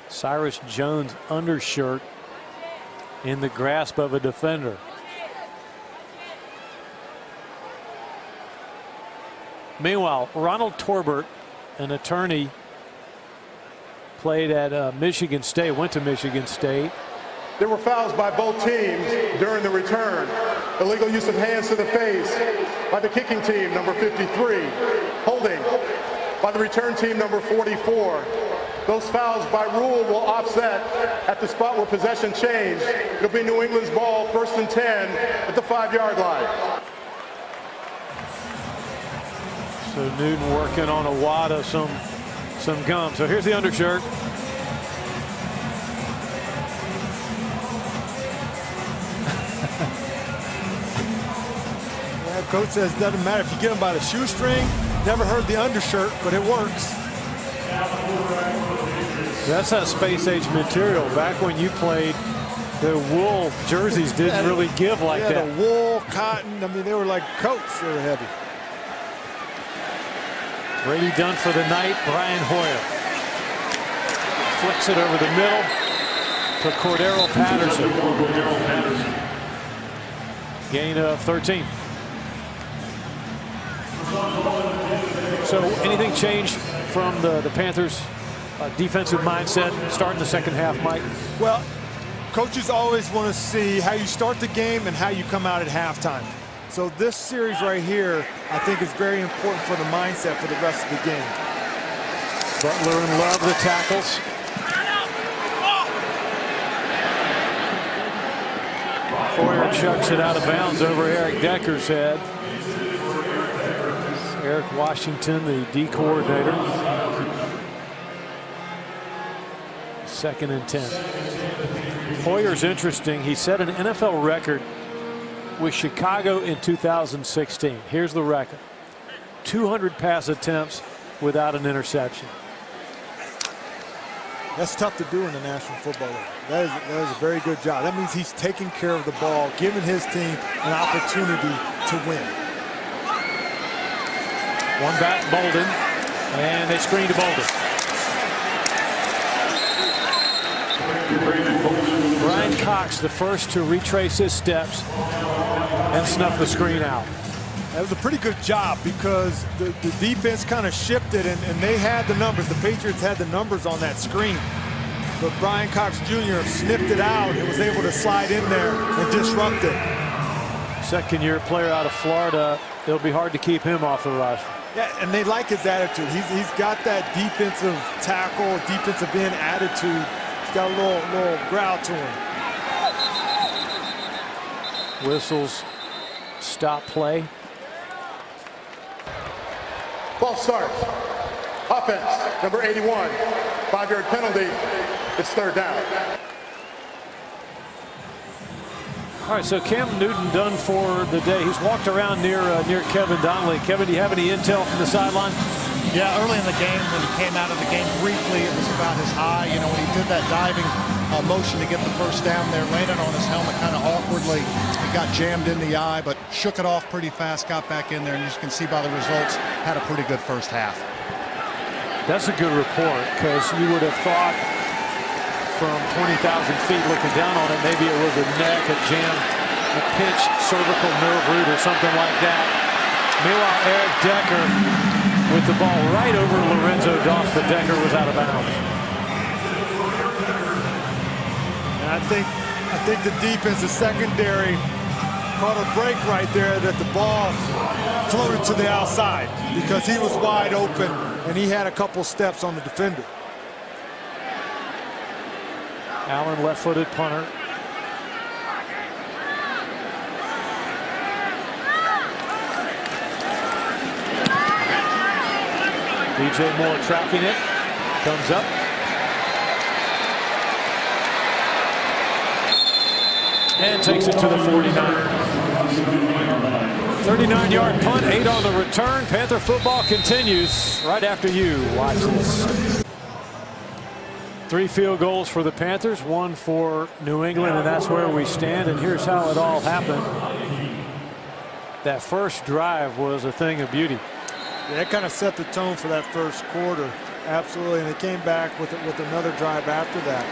Cyrus Jones' undershirt in the grasp of a defender. Meanwhile, Ronald Torbert, an attorney, played at Michigan State, went to Michigan State. There were fouls by both teams during the return. Illegal use of hands to the face by the kicking team, number 53. Holding by the return team, number 44. Those fouls by rule will offset at the spot where possession changed. It'll be New England's ball, 1st and 10 at the 5-yard line. So Newton working on a wad of some gum. So here's the undershirt. Yeah, coach says it doesn't matter if you get them by the shoestring. Never heard the undershirt, but it works. That's that space age material. Back when you played, the wool jerseys didn't really give like that. The wool, cotton, I mean, they were like coats. They were heavy. Brady done for the night. Brian Hoyer flicks it over the middle to Cordero Patterson. Gain of 13. So anything changed from the Panthers' defensive mindset starting the second half, Mike? Well, coaches always want to see how you start the game and how you come out at halftime. So this series right here, I think, is very important for the mindset for the rest of the game. Butler and Love the tackles. Hoyer chucks it out of bounds over Eric Decker's head. Eric Washington, the D coordinator. 2nd and 10. Hoyer's interesting. He set an NFL record with Chicago in 2016. Here's the record: 200 pass attempts without an interception. That's tough to do in the National Football League. That is a very good job. That means he's taking care of the ball, giving his team an opportunity to win. One back, Bolden, and they screen to Bolden. Brian Cox, the first to retrace his steps and snuff the screen out. That was a pretty good job because the defense kind of shifted and they had the numbers. The Patriots had the numbers on that screen. But Brian Cox Jr. sniffed it out and was able to slide in there and disrupt it. Second-year player out of Florida. It'll be hard to keep him off the roster. Yeah, and they like his attitude. He's got that defensive tackle, defensive end attitude. He's got a little growl to him. Whistles, stop play. False start. Offense, number 81. 5-yard penalty. It's 3rd down. All right, so Cam Newton done for the day. He's walked around near Kevin Donnelly. Kevin, do you have any intel from the sideline? Yeah, early in the game, when he came out of the game briefly, it was about his eye. You know, when he did that diving motion to get the first down there, landed on his helmet kind of awkwardly. It got jammed in the eye, but shook it off pretty fast, got back in there, and you can see by the results, had a pretty good first half. That's a good report, because you would have thought from 20,000 feet looking down on it, maybe it was a neck, a jam, a pinched cervical nerve root or something like that. Meanwhile, Eric Decker with the ball right over Lorenzo Doss, but Decker was out of bounds. And I think the defense, the secondary, caught a break right there that the ball floated to the outside because he was wide open and he had a couple steps on the defender. Allen, left-footed punter. DJ Moore tracking it. Comes up. And takes it to the 49. 39-yard punt, 8 on the return. Panther football continues right after you. Watch this. 3 field goals for the Panthers, 1 for New England, and that's where we stand. And here's how it all happened. That first drive was a thing of beauty. Yeah, that kind of set the tone for that first quarter. Absolutely, and they came back with another drive after that.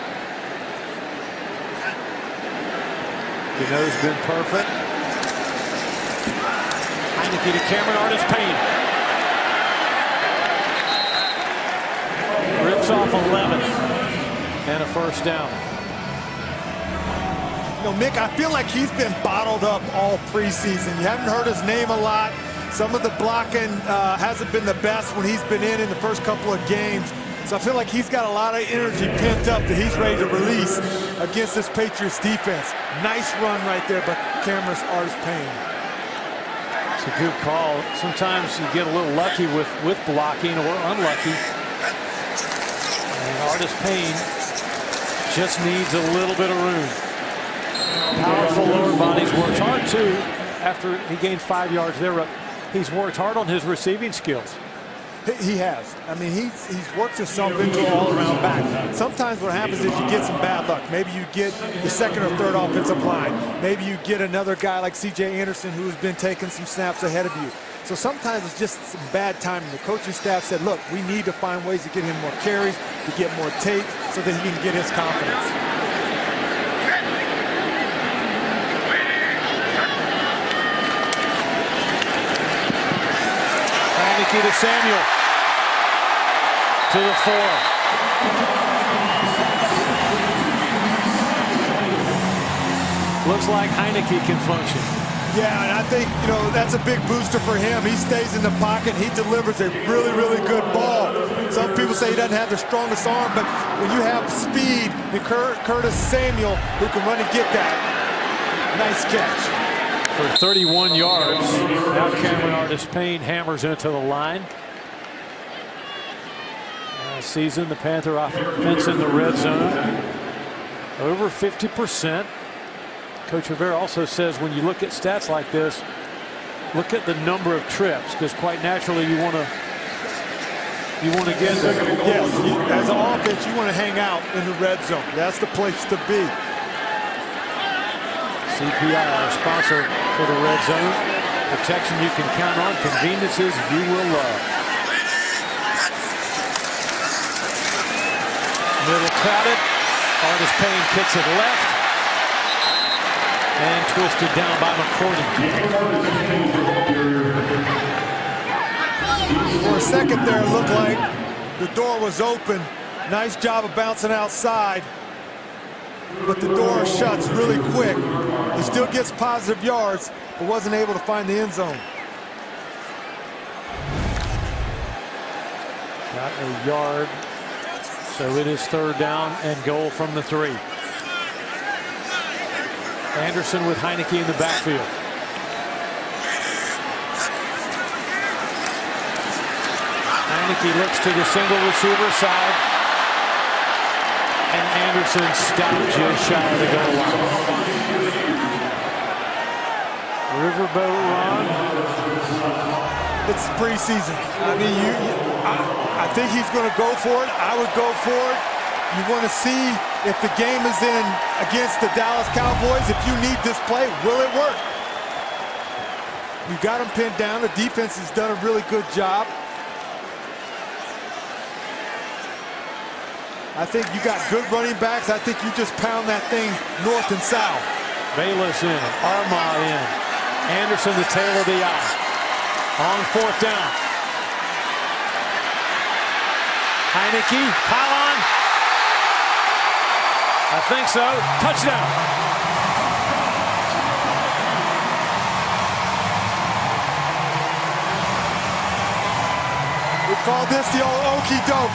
Gano's been perfect. Heineke to Cameron Artis-Payne. Rips off 11 and a first down. You know, Mick, I feel like he's been bottled up all preseason. You haven't heard his name a lot. Some of the blocking hasn't been the best when he's been in the first couple of games. So I feel like he's got a lot of energy pent up that he's ready to release against this Patriots defense. Nice run right there by Cameron Artis-Payne. It's a good call. Sometimes you get a little lucky with blocking or unlucky. And Artis-Payne just needs a little bit of room. Powerful lower bodies, works hard too. After he gained 5 yards there, he's worked hard on his receiving skills. He has. I mean, he's worked himself into an all-around back. Sometimes what happens is you get some bad luck. Maybe you get the second or third offensive line. Maybe you get another guy like C.J. Anderson who has been taking some snaps ahead of you. So sometimes it's just some bad timing. The coaching staff said, look, we need to find ways to get him more carries, to get more tape, so that he can get his confidence. To Samuel, to the 4. Looks like Heineke can function. Yeah, and I think, you know, that's a big booster for him. He stays in the pocket. He delivers a really, really good ball Some people say he doesn't have the strongest arm, but when you have speed and Curtis Samuel who can run and get that, nice catch. For 31 yards, now Cameron Artis-Payne hammers into the line. Last season, the Panther offense in the red zone, over 50%. Coach Rivera also says when you look at stats like this, look at the number of trips, because quite naturally you want to get there. Yes, as an offense, you want to hang out in the red zone. That's the place to be. CPI, our sponsor for the red zone. Protection you can count on, conveniences you will love. Middle crowded. Artis-Payne kicks it left. And twisted down by McCourty. For a second there, it looked like the door was open. Nice job of bouncing outside. But the door shuts really quick. He still gets positive yards, but wasn't able to find the end zone. Got a yard. So it is 3rd down and goal from the 3. Anderson with Heineke in the backfield. Heineke looks to the single receiver side. And Anderson stopped just shy of the goal line. Riverboat run. It's preseason. I mean, I think he's going to go for it. I would go for it. You want to see if the game is in against the Dallas Cowboys. If you need this play, will it work? You got him pinned down. The defense has done a really good job. I think you got good running backs. I think you just pound that thing north and south. Bayless in, Armah in. Anderson the tail of the eye. On 4th down. Heineke, pylon. I think so. Touchdown. We call this the old okey doke.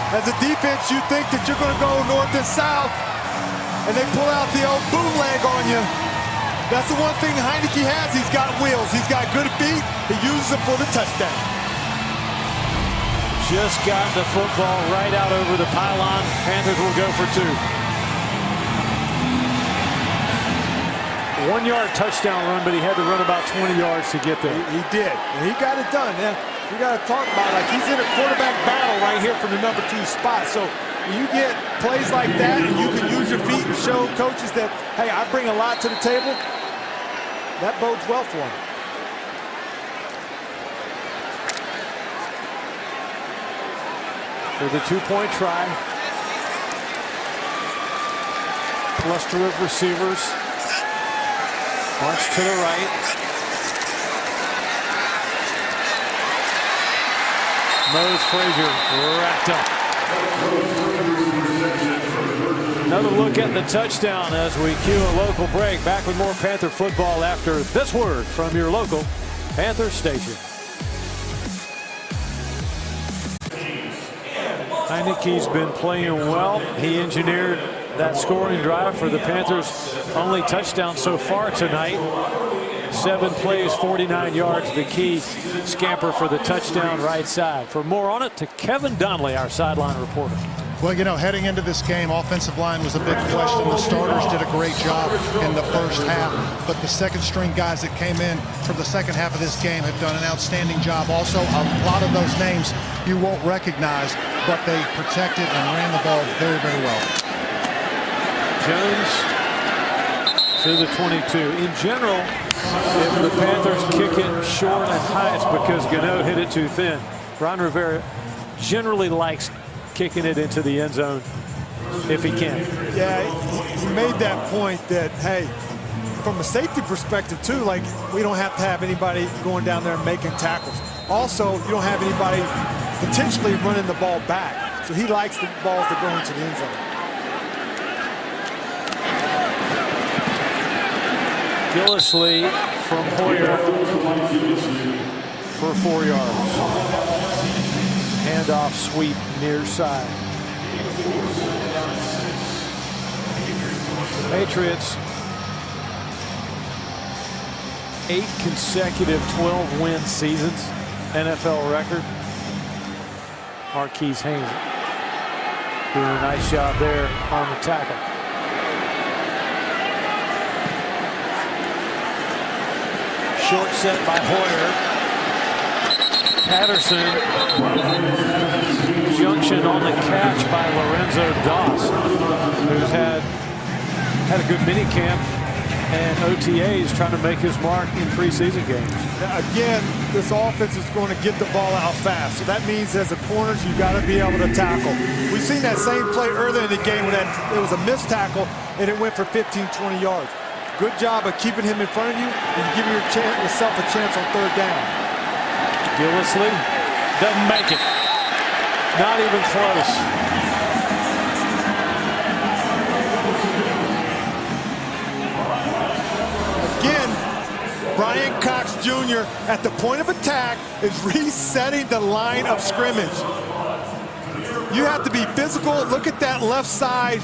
As a defense, you think that you're going to go north and south, and they pull out the old bootleg on you. That's the one thing Heineke has. He's got wheels. He's got good feet. He uses them for the touchdown. Just got the football right out over the pylon. Panthers will go for 2. 1-yard touchdown run, but he had to run about 20 yards to get there. He did, and he got it done. Now, you got to talk about it. Like, he's in a quarterback battle right here from the number 2 spot. So when you get plays like that and you can use your feet and show coaches that, hey, I bring a lot to the table, that bodes well for him. For the 2-point try. Cluster of receivers. Bunch to the right. Mose Frazier wrapped up. Another look at the touchdown as we cue a local break. Back with more Panther football after this word from your local Panther station. Heineke's been playing well. He engineered that scoring drive for the Panthers' only touchdown so far tonight. 7 plays, 49 yards, the key scamper for the touchdown right side. For more on it, to Kevin Donnelly, our sideline reporter. Well, you know, heading into this game, offensive line was a big question. The starters did a great job in the first half, but the second-string guys that came in for the second half of this game have done an outstanding job. Also, a lot of those names you won't recognize, but they protected and ran the ball very, very well. Jones to the 22. In general, if the Panthers kick it short and high, it's because Gano hit it too thin. Ron Rivera generally likes kicking it into the end zone if he can. Yeah, he made that point that, hey, from a safety perspective too, like, we don't have to have anybody going down there and making tackles. Also, you don't have anybody potentially running the ball back. So he likes the balls that go into the end zone. Gillisley from Hoyer for 4 yards. handoff sweep near side. Patriots, 8 consecutive 12-win seasons, NFL record. Marquise Haynes doing a nice job there on the tackle. Short set by Hoyer. Patterson. Junction on the catch by Lorenzo Dawson, who's had a good mini camp and OTAs trying to make his mark in preseason games. Again, this offense is going to get the ball out fast. So that means as a corners, you've got to be able to tackle. We've seen that same play earlier in the game when it was a missed tackle and it went for 15, 20 yards. Good job of keeping him in front of you and giving yourself a chance on third down. Gillislee doesn't make it. Not even close. Again, Brian Cox Jr. at the point of attack is resetting the line of scrimmage. You have to be physical. Look at that left side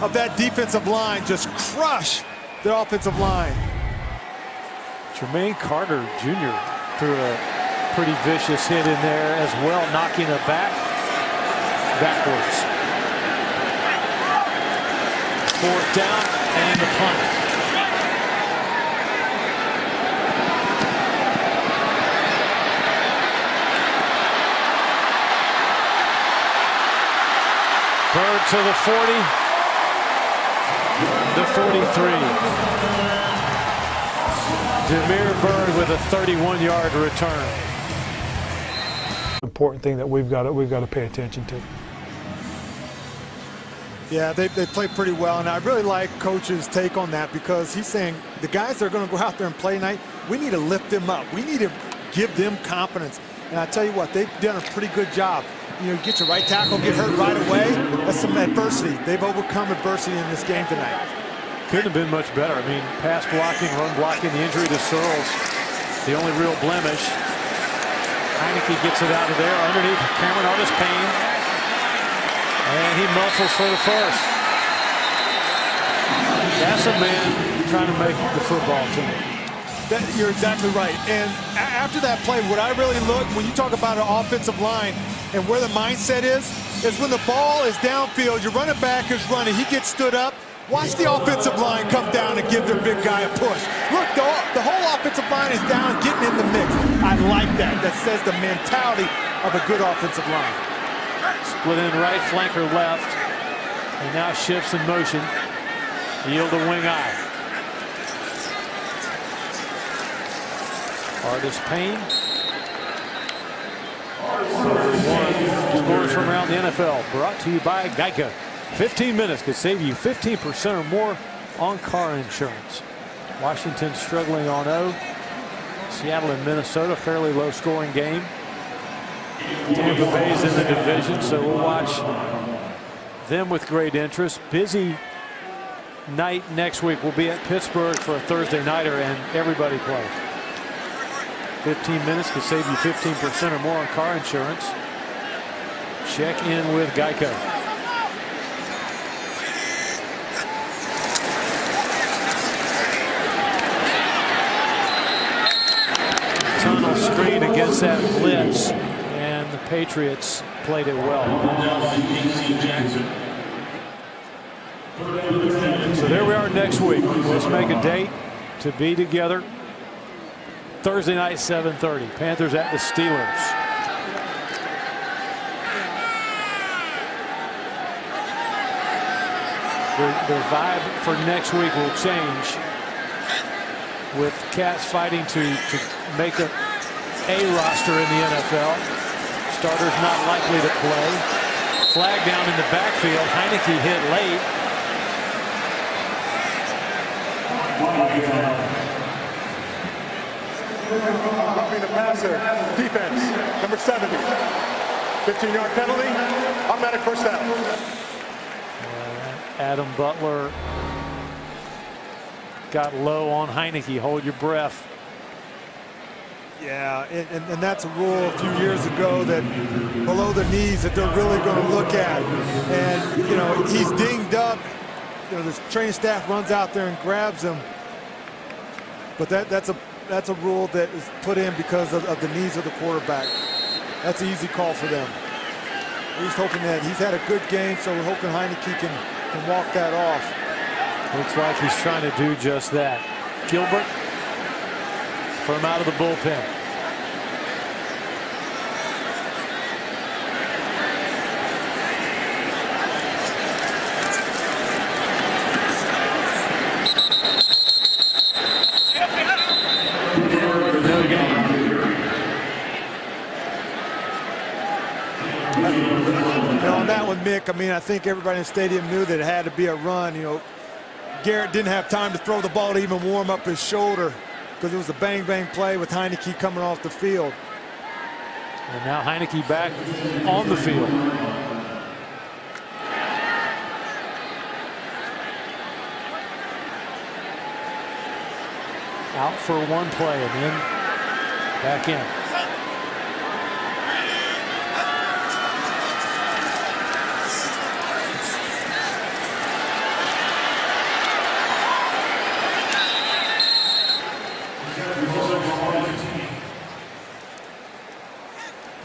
of that defensive line. Just crush the offensive line. Jermaine Carter Jr. threw a pretty vicious hit in there as well, knocking it backwards. 4th down and the punt. Bird to the 40, the 43. Jameer Bird with a 31-yard return. Important thing that we've got to pay attention to. Yeah, they play pretty well, and I really like Coach's take on that because he's saying the guys that are going to go out there and play tonight, we need to lift them up. We need to give them confidence. And I tell you what, they've done a pretty good job. You know, get your right tackle, get hurt right away. That's some adversity. They've overcome adversity in this game tonight. Couldn't have been much better. I mean, pass blocking, run blocking, the injury to Searles, the only real blemish. Heineke gets it out of there underneath Cameron Artis-Payne. And he muscles for the first. That's a man trying to make the football team. You're exactly right. And after that play, what I really look, when you talk about an offensive line and where the mindset is when the ball is downfield, your running back is running, he gets stood up. Watch the offensive line come down and give their big guy a push. Look, the whole offensive line is down, getting in the mix. I like that. That says the mentality of a good offensive line. Split in right, flanker left. And now shifts in motion. Yield to wing eye. Artis-Payne. One scores from around the NFL. Brought to you by Geico. 15 minutes could save you 15% or more on car insurance. Washington struggling on O. Seattle and Minnesota, fairly low scoring game. Tampa Bay's in the division, so we'll watch them with great interest. Busy night next week. We'll be at Pittsburgh for a Thursday nighter, and everybody plays. 15 minutes could save you 15% or more on car insurance. Check in with Geico. Tunnel screen against that blitz, and the Patriots played it well. So there we are next week. Let's make a date to be together. Thursday night, 7:30. Panthers at the Steelers. The vibe for next week will change, with Cats fighting to make a roster in the NFL. Starters not likely to play. Flag down in the backfield. Heineke hit late. Roughing the passer, defense, number 70. 15-yard penalty, automatic first down. Adam Butler got low on Heineke. Hold your breath. Yeah, and that's a rule a few years ago that below the knees that they're really going to look at. And, you know, he's dinged up. You know, the training staff runs out there and grabs him. But that's a rule that is put in because of the knees of the quarterback. That's an easy call for them. We're just hoping that he's had a good game, so we're hoping Heineke can walk that off. Looks like he's trying to do just that. Gilbert from out of the bullpen. On that one, Mick, I mean, I think everybody in the stadium knew that it had to be a run. You know, Garrett didn't have time to throw the ball to even warm up his shoulder because it was a bang-bang play with Heineke coming off the field. And now Heineke back on the field. Out for one play and then back in.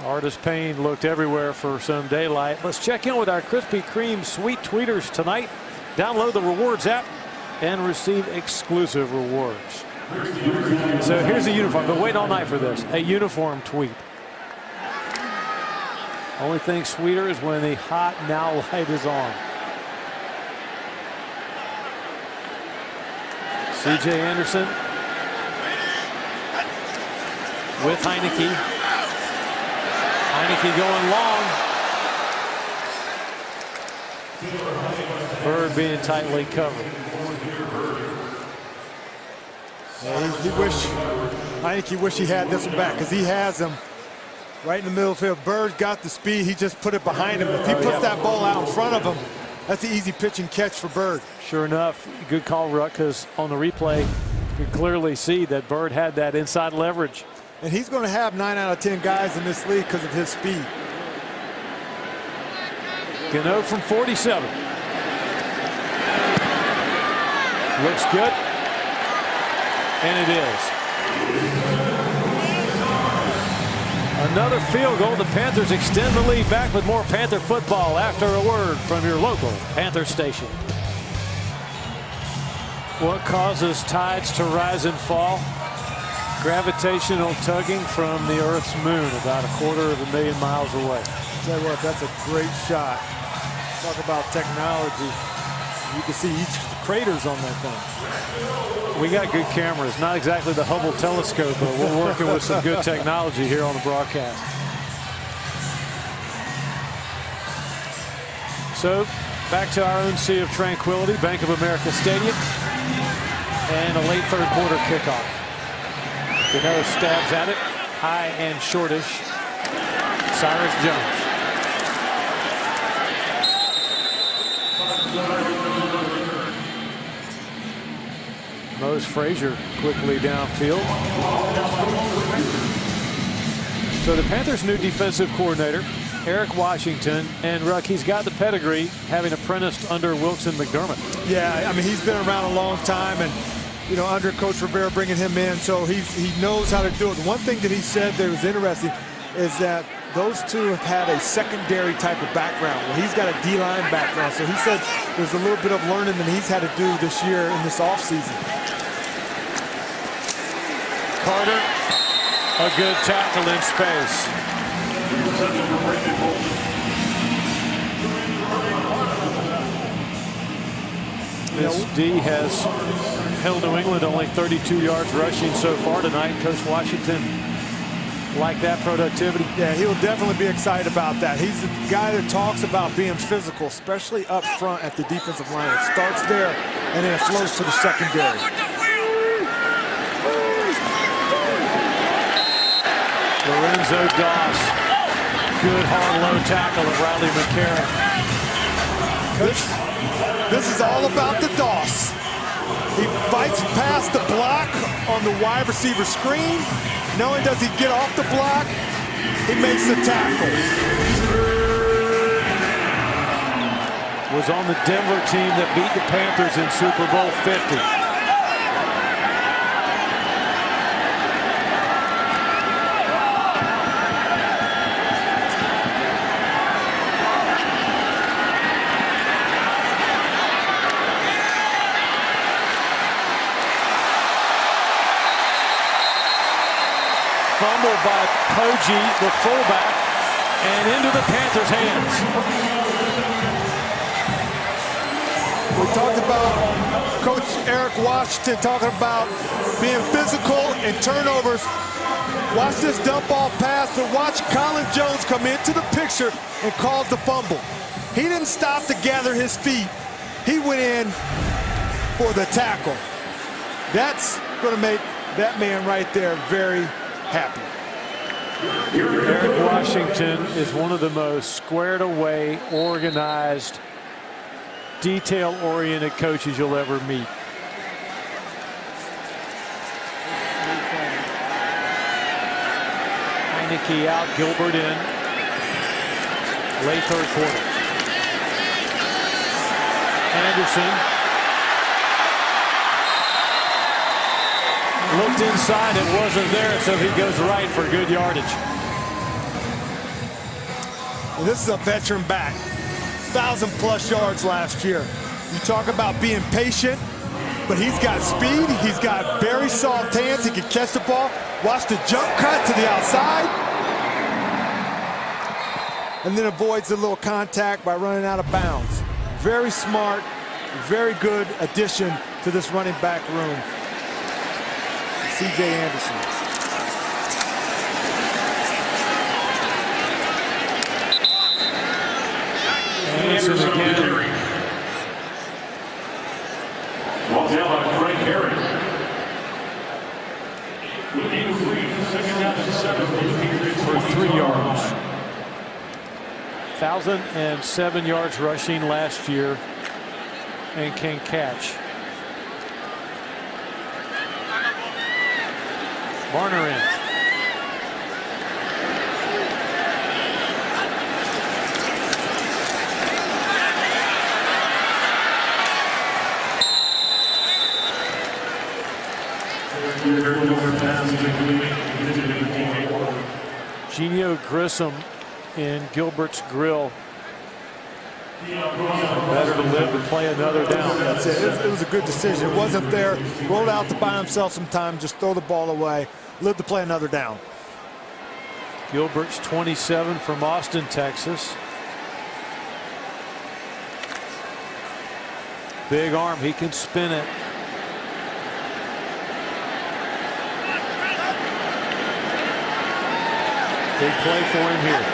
Artis Payne looked everywhere for some daylight. Let's check in with our Krispy Kreme sweet tweeters tonight. Download the rewards app and receive exclusive rewards. So here's a uniform, but wait all night for this. A uniform tweet. Only thing sweeter is when the hot now light is on. C.J. Anderson with Heineke. Heineke going long. Bird being tightly covered. Heineke wish he had this one back because he has him right in the middle of the field. Bird got the speed. He just put it behind him. If he puts that ball out in front of him, that's an easy pitch and catch for Bird. Sure enough, good call, Ruck, because on the replay, you clearly see that Bird had that inside leverage. And he's going to have 9 out of 10 guys in this league because of his speed. Gano from 47. Looks good. And it is. Another field goal. The Panthers extend the lead. Back with more Panther football after a word from your local Panther station. What causes tides to rise and fall? Gravitational tugging from the Earth's moon, about 250,000 miles away. Tell you what, that's a great shot. Talk about technology. You can see each of the craters on that thing. We got good cameras, not exactly the Hubble telescope, but we're working with some good technology here on the broadcast. So back to our own Sea of Tranquility, Bank of America Stadium, and a late third quarter kickoff. Gano stabs at it, high and shortish. Cyrus Jones. Mose Frazier quickly downfield. So the Panthers' new defensive coordinator, Eric Washington, and Ruck, he's got the pedigree, having apprenticed under Wilson McDermott. Yeah, I mean, he's been around a long time, and you know, under Coach Rivera bringing him in, so he knows how to do it. One thing that he said that was interesting is that those two have had a secondary type of background. Well, he's got a D-line background, so he said there's a little bit of learning that he's had to do this year in this offseason. Carter, a good tackle in space. This D has held New England only 32 yards rushing so far tonight. Coach Washington like that productivity. Yeah, he'll definitely be excited about that. He's the guy that talks about being physical, especially up front at the defensive line. It starts there and then it flows to the secondary. Lorenzo Doss, good hard low tackle of Riley McCarron. This is all about the Doss. He fights past the block on the wide receiver screen. Not only does he get off the block, he makes the tackle. Was on the Denver team that beat the Panthers in Super Bowl 50. Fumble by Poggi, the fullback, and into the Panthers' hands. We talked about Coach Eric Washington talking about being physical and turnovers. Watch this dump off pass, but watch Colin Jones come into the picture and cause the fumble. He didn't stop to gather his feet. He went in for the tackle. That's going to make that man right there very happy. Eric Washington is one of the most squared away, organized, detail-oriented coaches you'll ever meet. Heineke out, Gilbert in. Late third quarter. Anderson looked inside, it wasn't there, so he goes right for good yardage. And this is a veteran back. 1,000+ yards last year. You talk about being patient, but he's got speed. He's got very soft hands. He can catch the ball. Watch the jump cut to the outside. And then avoids a little contact by running out of bounds. Very smart, very good addition to this running back room. C.J. Anderson. Anderson again. Ball down by Frank Harris. For 3 yards. 1,007 yards rushing last year and can catch. Varner in. Genio Grissom in Gilbert's grill. Better to live and play another down. That's it. It was a good decision. It wasn't there. Rolled out to buy himself some time. Just throw the ball away. Live to play another down. Gilbert's 27 from Austin, Texas. Big arm. He can spin it. Big play for him here.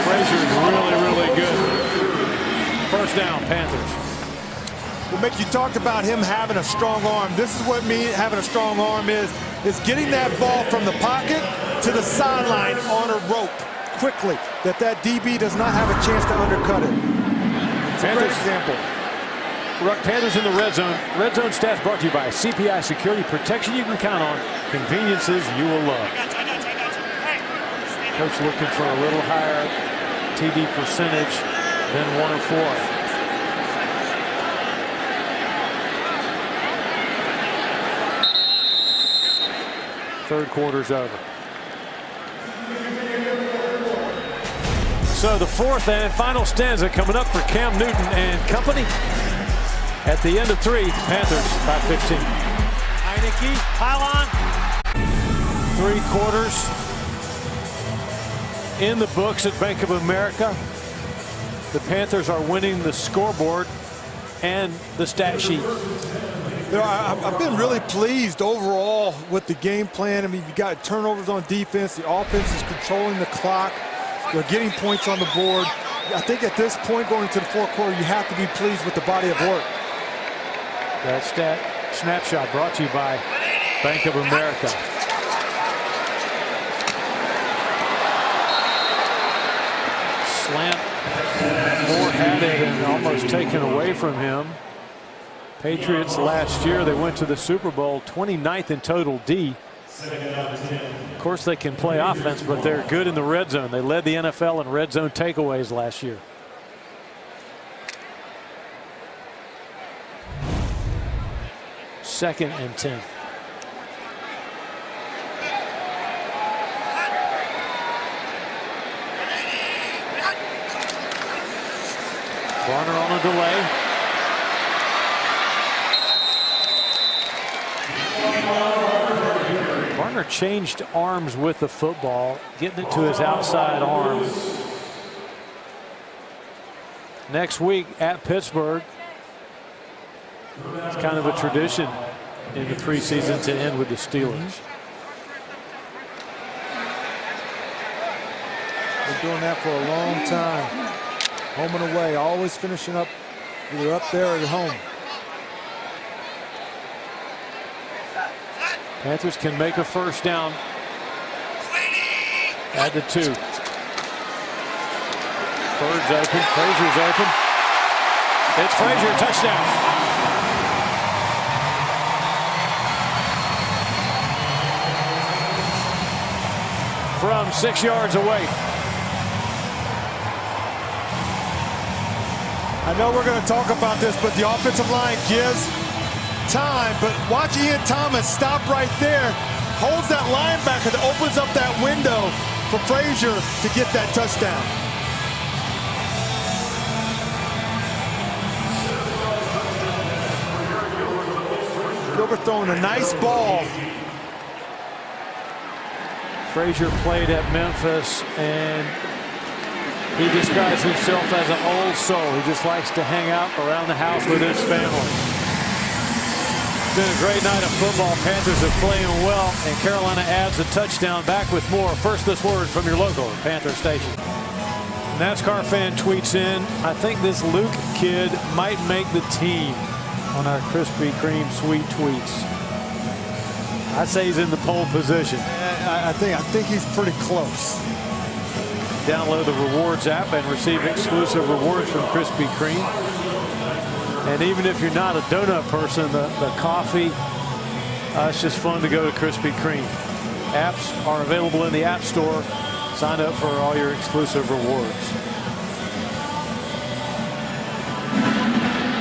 Frazier's really good. First down, Panthers. Well, Mick, you talked about him having a strong arm. This is what having a strong arm is getting that ball from the pocket to the sideline on a rope quickly, that DB does not have a chance to undercut it. It's a great example. Panthers in the red zone. Red zone stats brought to you by CPI Security, protection you can count on, conveniences you will love. Coach looking for a little higher TD percentage than 1 or 4. Third quarter's over. So the fourth and final stanza coming up for Cam Newton and company. At the end of 3, Panthers by 15. Heineke, pylon. 3 quarters in the books at Bank of America. The Panthers are winning the scoreboard and the stat sheet. I've been really pleased overall with the game plan. I mean, you got turnovers on defense. The offense is controlling the clock. They're getting points on the board. I think at this point going into the fourth quarter, you have to be pleased with the body of work. That stat snapshot brought to you by Bank of America. Slant. More added and almost taken away from him. Patriots last year, they went to the Super Bowl 29th in total D. Of course, they can play offense, but they're good in the red zone. They led the NFL in red zone takeaways last year. Second and 10. Warner on a delay. Warner changed arms with the football, getting it to his outside arm. Next week at Pittsburgh. It's kind of a tradition in the preseason to end with the Steelers. Been doing that for a long time. Home and away, always finishing up either up there or at home. Panthers can make a first down at the 2. Bird's open. Frazier's open. It's Frazier, touchdown. From 6 yards away. I know we're going to talk about this, but the offensive line gives time. But watch Ian Thomas stop right there, holds that linebacker that opens up that window for Frazier to get that touchdown. Gilbert throwing a nice ball. Frazier played at Memphis, and he describes himself as an old soul. He just likes to hang out around the house with his family. It's been a great night of football. Panthers are playing well, and Carolina adds a touchdown. Back with more. First, this word from your local Panther station. NASCAR fan tweets in, I think this Luke kid might make the team on our Krispy Kreme sweet tweets. I'd say he's in the pole position. I think he's pretty close. Download the rewards app and receive exclusive rewards from Krispy Kreme. And even if you're not a donut person, the coffee, it's just fun to go to Krispy Kreme. Apps are available in the App Store. Sign up for all your exclusive rewards.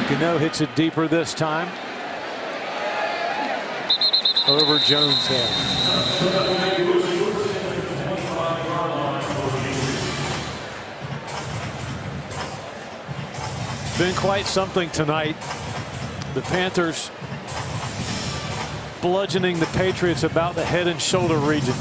Gano hits it deeper this time. Over Jones' head. Been quite something tonight. The Panthers bludgeoning the Patriots about the head and shoulder region.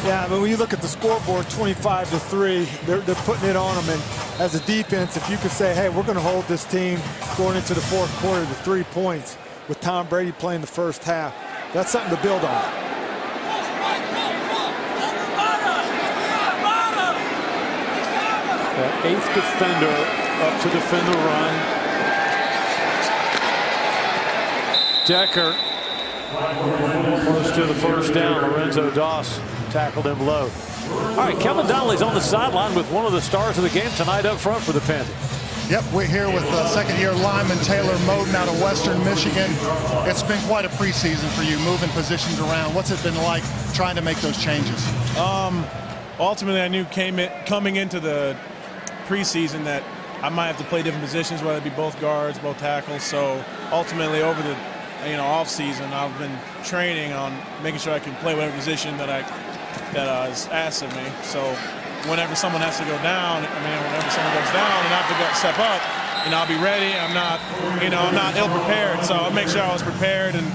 Yeah, I mean, when you look at the scoreboard, 25-3, they're putting it on them. And as a defense, if you could say, hey, we're going to hold this team going into the fourth quarter to 3 points with Tom Brady playing the first half, that's something to build on. The 8th defender up to defend the run. Decker close to the first down. Lorenzo Doss tackled him low. All right, Kevin Donnelly's on the sideline with one of the stars of the game tonight up front for the Panthers. Yep, we're here with second-year lineman Taylor Moden out of Western Michigan. It's been quite a preseason for you, moving positions around. What's it been like trying to make those changes? Ultimately, I knew coming into the preseason that I might have to play different positions, whether it be both guards, both tackles. So ultimately, over the off season, I've been training on making sure I can play whatever position that is asked of me. So whenever someone has to go down, whenever someone goes down and I have to go step up, I'll be ready. I'm not ill prepared. So I'll make sure I was prepared, and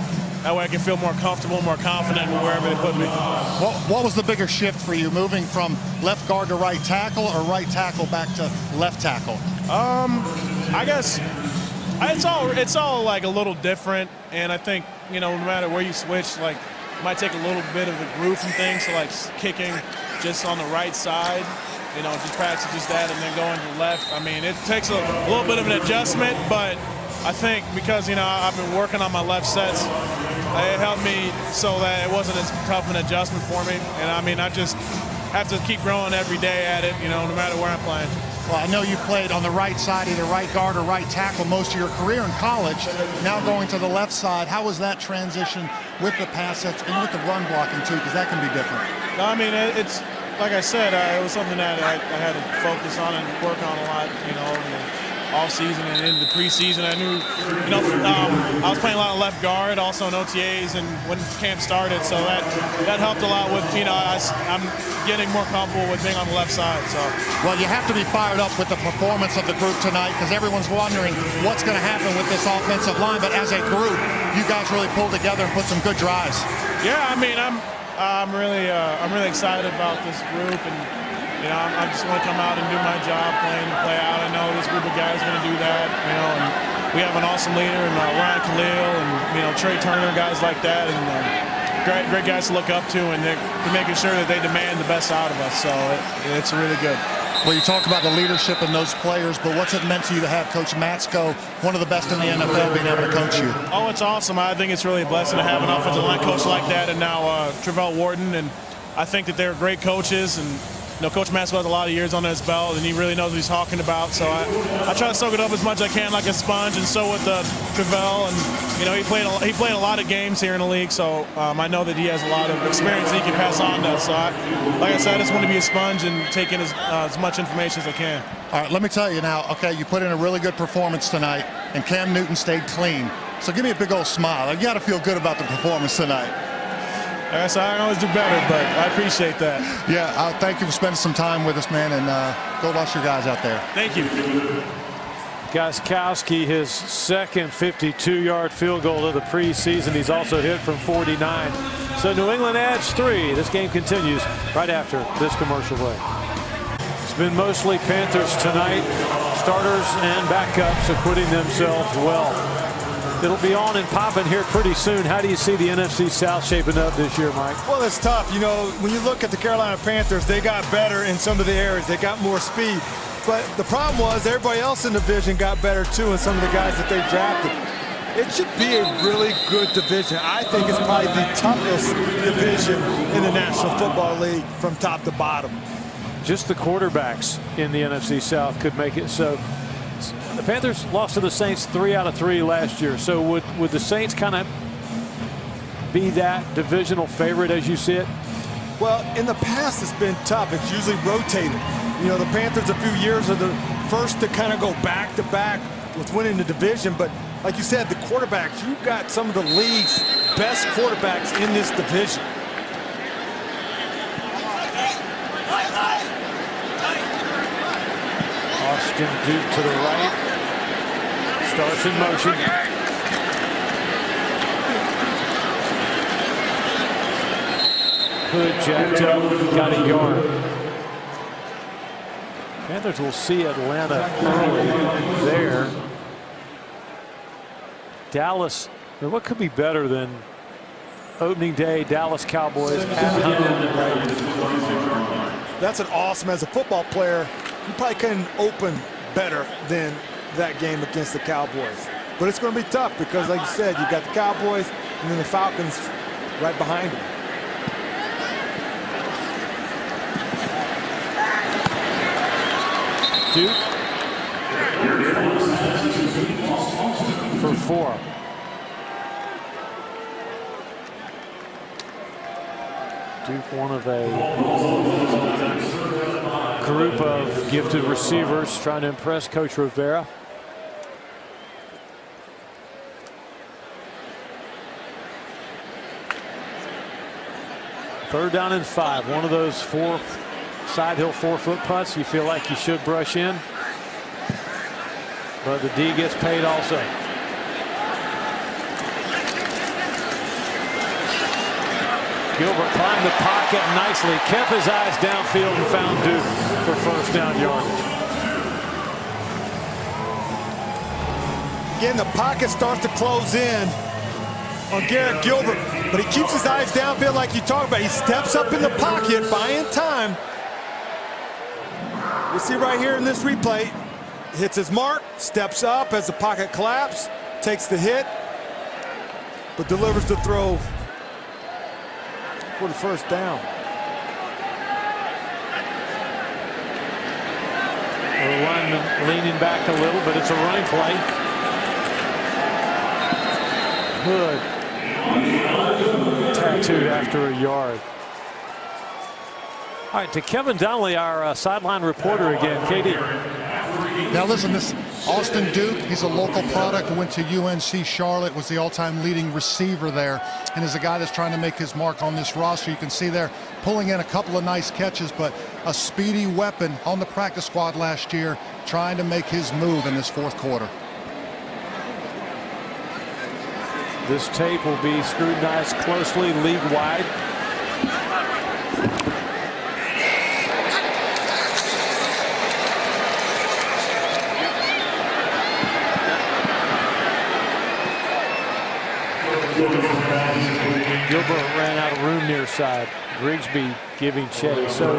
that way I can feel more comfortable, more confident wherever they put me. What was the bigger shift for you, moving from left guard to right tackle or right tackle back to left tackle? I guess it's all like a little different, and I think no matter where you switch, like it might take a little bit of the groove and things. So like kicking just on the right side, just practice just that, and then going to the left. It takes a little bit of an adjustment, but I think because I've been working on my left sets, it helped me so that it wasn't as tough an adjustment for me. And I just have to keep growing every day at it, no matter where I'm playing. Well, I know you played on the right side, either right guard or right tackle most of your career in college. Now going to the left side, how was that transition with the pass sets and with the run blocking too? Because that can be different. No, I mean, it's like I said, it was something that I had to focus on and work on a lot, over the off season and into the preseason. I knew, I was playing a lot of left guard, also in OTAs and when camp started, so that helped a lot with, I'm getting more comfortable with being on the left side. So, well, you have to be fired up with the performance of the group tonight because everyone's wondering what's going to happen with this offensive line. But as a group, you guys really pulled together and put some good drives. Yeah, I mean, I'm really excited about this group, and I just want to come out and do my job, play out. I know this group of guys are going to do that, and we have an awesome leader in Ryan Khalil and Trey Turner, guys like that, and great guys to look up to, and they're making sure that they demand the best out of us. So it's really good. Well, you talk about the leadership in those players, but what's it meant to you to have Coach Matsko, one of the best in the NFL, being able to coach you? Oh, it's awesome. I think it's really a blessing to have an offensive line coach like that, and now Travell Wharton, and I think that they're great coaches, and Coach Matsko has a lot of years on his belt, and he really knows what he's talking about. So I try to soak it up as much as I can, like a sponge, and so with Travell, and he played a lot of games here in the league, so I know that he has a lot of experience that he can pass on to us. So like I said, I just want to be a sponge and take in as much information as I can. All right, let me tell you now. Okay, you put in a really good performance tonight, and Cam Newton stayed clean. So give me a big old smile. You got to feel good about the performance tonight. I guess I can always do better, but I appreciate that. Yeah, thank you for spending some time with us, man, and go watch your guys out there. Thank you. Gostkowski, his second 52-yard field goal of the preseason. He's also hit from 49. So New England adds 3. This game continues right after this commercial break. It's been mostly Panthers tonight. Starters and backups acquitting themselves well. It'll be on and popping here pretty soon. How do you see the NFC South shaping up this year, Mike? Well, it's tough. When you look at the Carolina Panthers, they got better in some of the areas. They got more speed. But the problem was everybody else in the division got better, too, and some of the guys that they drafted. It should be a really good division. I think it's probably the toughest division in the National Football League from top to bottom. Just the quarterbacks in the NFC South could make it so. The Panthers lost to the Saints 3 out of 3 last year. So would the Saints kind of be that divisional favorite as you see it? Well, in the past it's been tough. It's usually rotated. The Panthers a few years are the first to kind of go back to back with winning the division. But like you said, the quarterbacks, you've got some of the league's best quarterbacks in this division. Austin Duke to the right. Starts in motion. Hood jacked up, got a yard. Panthers will see Atlanta early there. Dallas, what could be better than opening day, Dallas Cowboys at home? That's an awesome, as a football player, you probably couldn't open better than that game against the Cowboys. But it's going to be tough because, like you said, you've got the Cowboys and then the Falcons right behind them. Duke for 4. Duke, one of a group of gifted receivers trying to impress Coach Rivera. Third down and 5. One of those side hill 4-foot putts you feel like you should brush in. But the D gets paid also. Gilbert climbed the pocket nicely, kept his eyes downfield and found Duke for first down yardage. Again, the pocket starts to close in on Garrett Gilbert, but he keeps his eyes downfield like you talked about. He steps up in the pocket, buying time. You see right here in this replay, hits his mark, steps up as the pocket collapses, takes the hit, but delivers the throw for the first down. lineman leaning back a little, but it's a running play. Hood tattooed after a yard. All right, to Kevin Donnelly, our sideline reporter again. KD. Now listen, this Austin Duke, he's a local product, went to UNC Charlotte, was the all-time leading receiver there, and is a guy that's trying to make his mark on this roster. You can see there pulling in a couple of nice catches, but a speedy weapon on the practice squad last year, trying to make his move in this fourth quarter. This tape will be scrutinized closely league-wide. Gilbert ran out of room near side. Grigsby giving chase. So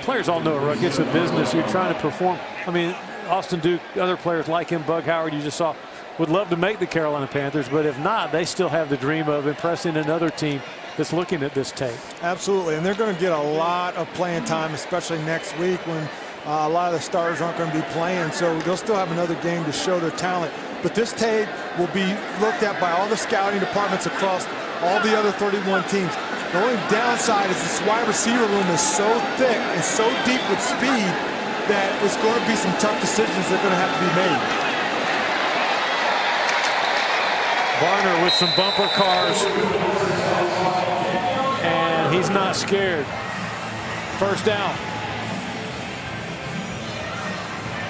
players all know it, Ruck. It's a business. You're trying to perform. I mean, Austin Duke, other players like him, Bug Howard, you just saw, would love to make the Carolina Panthers, but if not, they still have the dream of impressing another team that's looking at this tape. Absolutely, and they're going to get a lot of playing time, especially next week when a lot of the starters aren't going to be playing, so they'll still have another game to show their talent. But this tape will be looked at by all the scouting departments across all the other 31 teams. The only downside is this wide receiver room is so thick and so deep with speed that it's going to be some tough decisions that are going to have to be made. Barner with some bumper cars, and he's not scared. First down.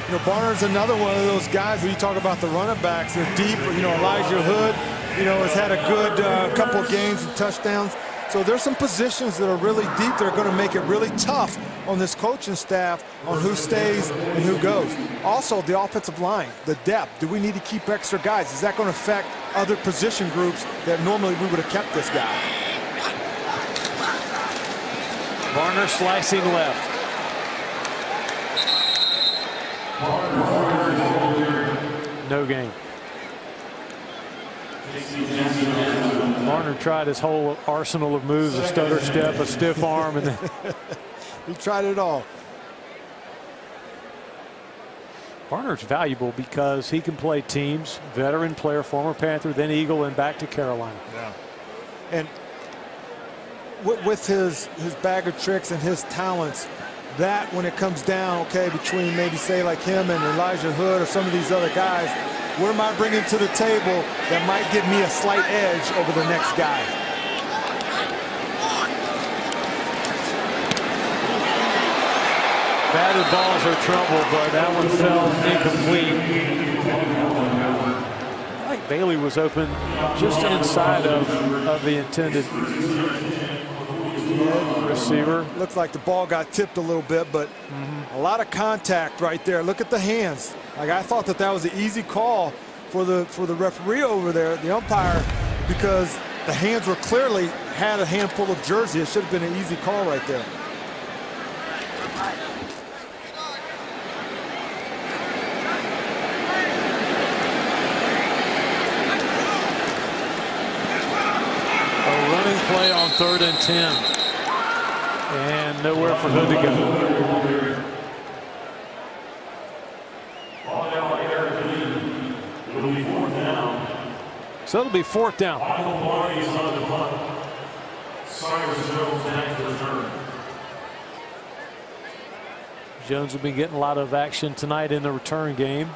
You know, Barner's another one of those guys when you talk about the running backs. They're deep. You know, Elijah Hood, you know, has had a good couple of games and touchdowns. So there's some positions that are really deep that are going to make it really tough on this coaching staff on who stays and who goes. Also, the offensive line, the depth. Do we need to keep extra guys? Is that going to affect other position groups that normally we would have kept this guy? Barner slicing left. No gain. Barner tried his whole arsenal of moves, a stutter step, a stiff arm, and then he tried it all. Barner's valuable because he can play teams, veteran player, former Panther, then Eagle, and back to Carolina. Yeah. And with his bag of tricks and his talents, that when it comes down, okay, between maybe say like him and Elijah Hood or some of these other guys, what am I bringing to the table that might give me a slight edge over the next guy? Batted balls are trouble, but that one fell incomplete. I think Bailey was open just inside of the intended receiver. Looks like the ball got tipped a little bit, but a lot of contact right there. Look at the hands. Like, I thought that was an easy call for the referee over there, the umpire, because the hands were clearly had a handful of jersey. It should have been an easy call right there. A running play on 3rd and 10. And nowhere for Hood to go. So it'll be 4th down. Jones will be getting a lot of action tonight in the return game.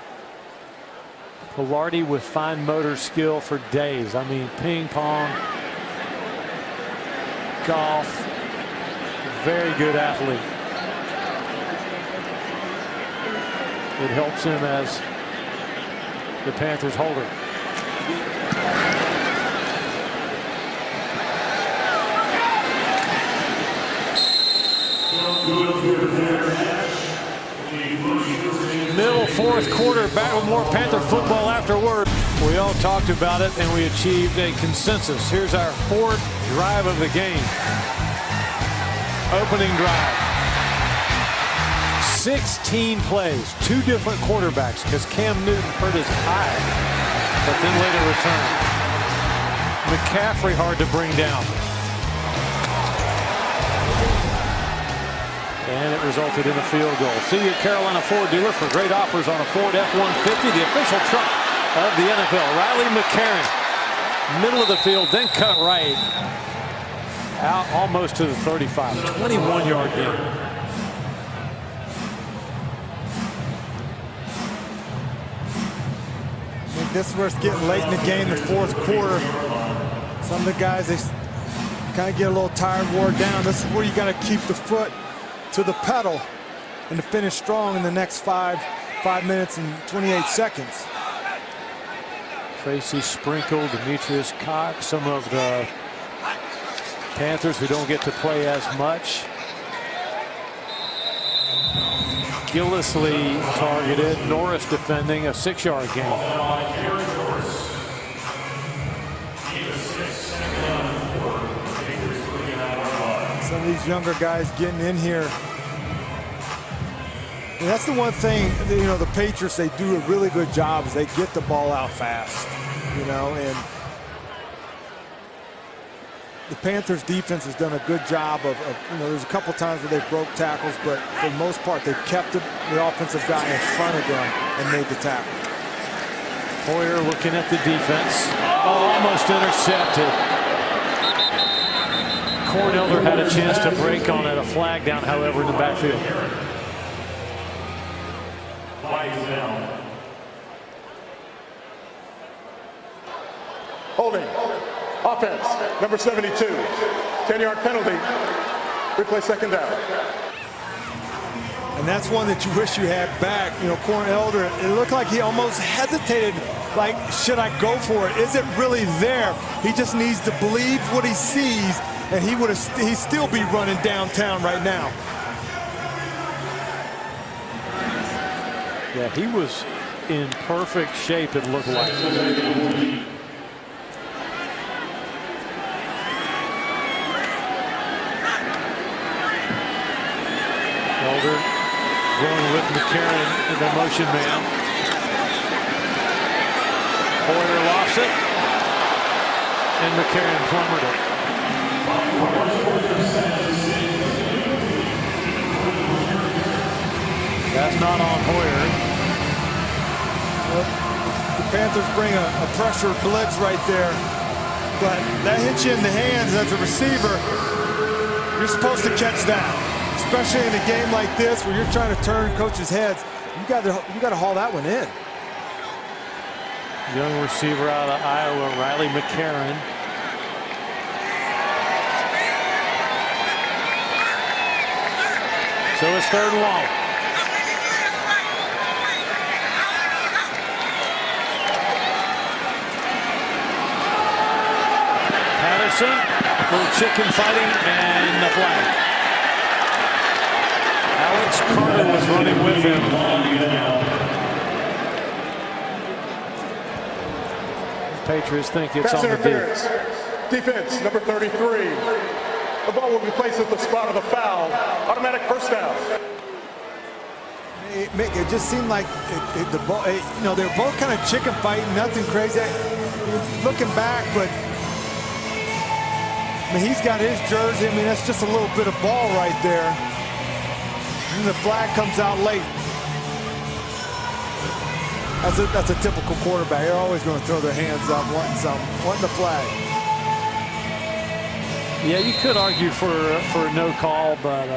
Pilardi with fine motor skill for days. I mean, ping pong, golf, very good athlete. It helps him as the Panthers holder. Middle 4th quarter, back with more Panther football afterward. We all talked about it and we achieved a consensus. Here's our 4th drive of the game. Opening drive. 16 plays, 2 different quarterbacks because Cam Newton hurt his eye, but then later returned. McCaffrey hard to bring down. And it resulted in a field goal. See your Carolina Ford dealer for great offers on a Ford F-150, the official truck of the NFL. Riley McCarron, middle of the field, then cut right. Out almost to the 35. 21-yard gain. This is where it's getting late in the game, the fourth quarter. Some of the guys, they kind of get a little tired, wore down. This is where you got to keep the foot to the pedal and to finish strong in the next 5 minutes and 28 seconds. Tracy Sprinkle, Demetrius Cox, some of the Panthers who don't get to play as much. Gillisley targeted, Norris defending, a 6-yard gain. Some of these younger guys getting in here. And that's the one thing, you know, the Patriots, they do a really good job is they get the ball out fast, you know, and the Panthers defense has done a good job of you know, there's a couple times where they broke tackles, but for the most part, they've kept the offensive guy in front of them and made the tackle. Hoyer looking at the defense. Oh, almost intercepted. Cornelder had a chance to break on it. A flag down, however, in the backfield. Holding. Offense, number 72. 10-yard penalty. Replay second down. And that's one that you wish you had back. You know, Cornelder, it looked like he almost hesitated, like, should I go for it? Is it really there? He just needs to believe what he sees, and he'd still be running downtown right now. Yeah, he was in perfect shape, it looked like. Elder going with McCarron in the motion man. Hoyer lost it, and McCarron plummered it. That's not on Hoyer. Well, the Panthers bring a pressure blitz right there, but that hits you in the hands as a receiver. You're supposed to catch that. Especially in a game like this where you're trying to turn coaches' heads, you got to haul that one in. Young receiver out of Iowa, Riley McCarron. So it's 3rd and long. Patterson, little chicken fighting, and the flag. Alex Carter was running with him. The Patriots think it's on the interference. Defense, number 33. The ball will be placed at the spot of the foul. Automatic first down. It just seemed like the ball, you know, they were both kind of chicken fighting, nothing crazy. Looking back, but I mean, he's got his jersey. I mean, that's just a little bit of ball right there. And the flag comes out late. That's a typical quarterback. They're always going to throw their hands up, wanting the flag. Yeah, you could argue for no call, but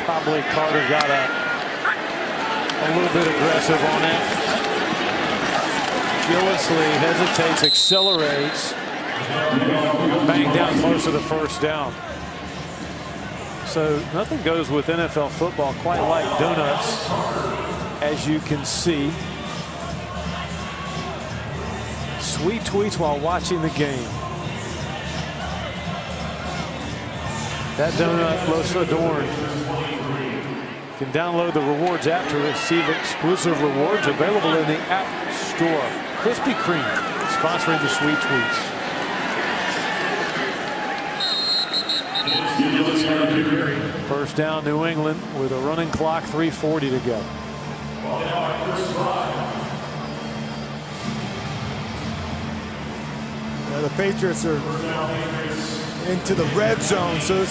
probably Carter got a little bit aggressive on it. Gillisley hesitates, accelerates, banged down close to the first down. So nothing goes with NFL football quite like donuts, as you can see. Sweet tweets while watching the game. That donut close to Adorn. You can download the rewards app to receive exclusive rewards available in the App Store. Krispy Kreme sponsoring the Sweet Tweets. First down, New England, with a running clock, 3:40 to go. The Patriots are into the red zone, so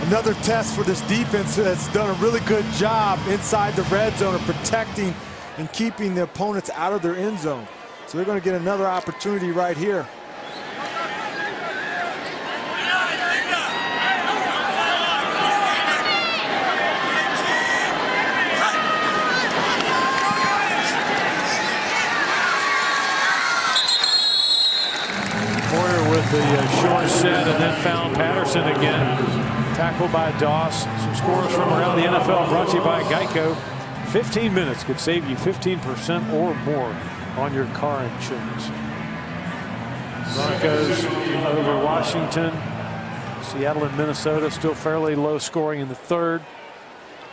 Another test for this defense that's done a really good job inside the red zone of protecting and keeping the opponents out of their end zone. So they're going to get another opportunity right here. Boyer with the short set and then found Patterson again. Tackled by Doss. Some scores from around the NFL brought to you by Geico. 15 minutes could save you 15% or more on your car insurance. Broncos over Washington. Seattle and Minnesota still fairly low scoring in the third.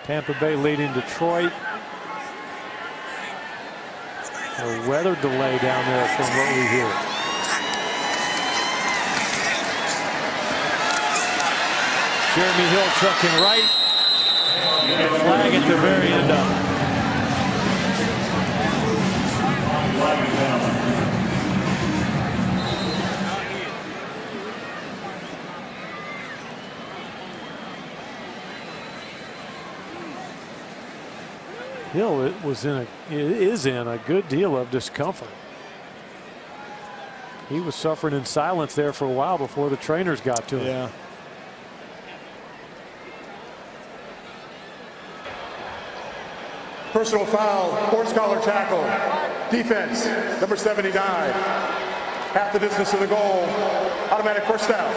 Tampa Bay leading Detroit. A weather delay down there from what we hear. Jeremy Hill trucking right. Flag at the very end of it. Hill is in a good deal of discomfort. He was suffering in silence there for a while before the trainers got to him. Yeah. Personal foul, horse collar tackle, defense, number 79. Half the distance to the goal, automatic first down.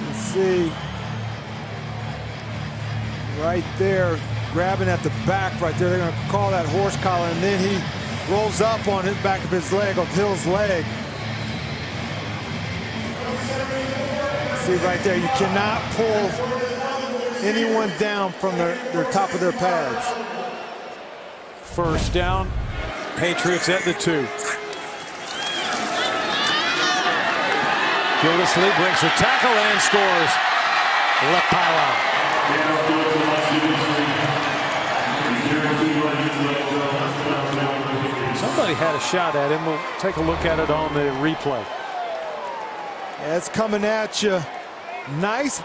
Let's see. Right there, grabbing at the back right there. They're going to call that horse collar, and then he rolls up on the back of his leg, on Hill's leg. See right there, you cannot pull anyone down from their top of their pads. First down, Patriots at the 2. Gildesley breaks a tackle and scores. Left pylon. Somebody had a shot at him. We'll take a look at it on the replay. Yeah, it's coming at you. Nice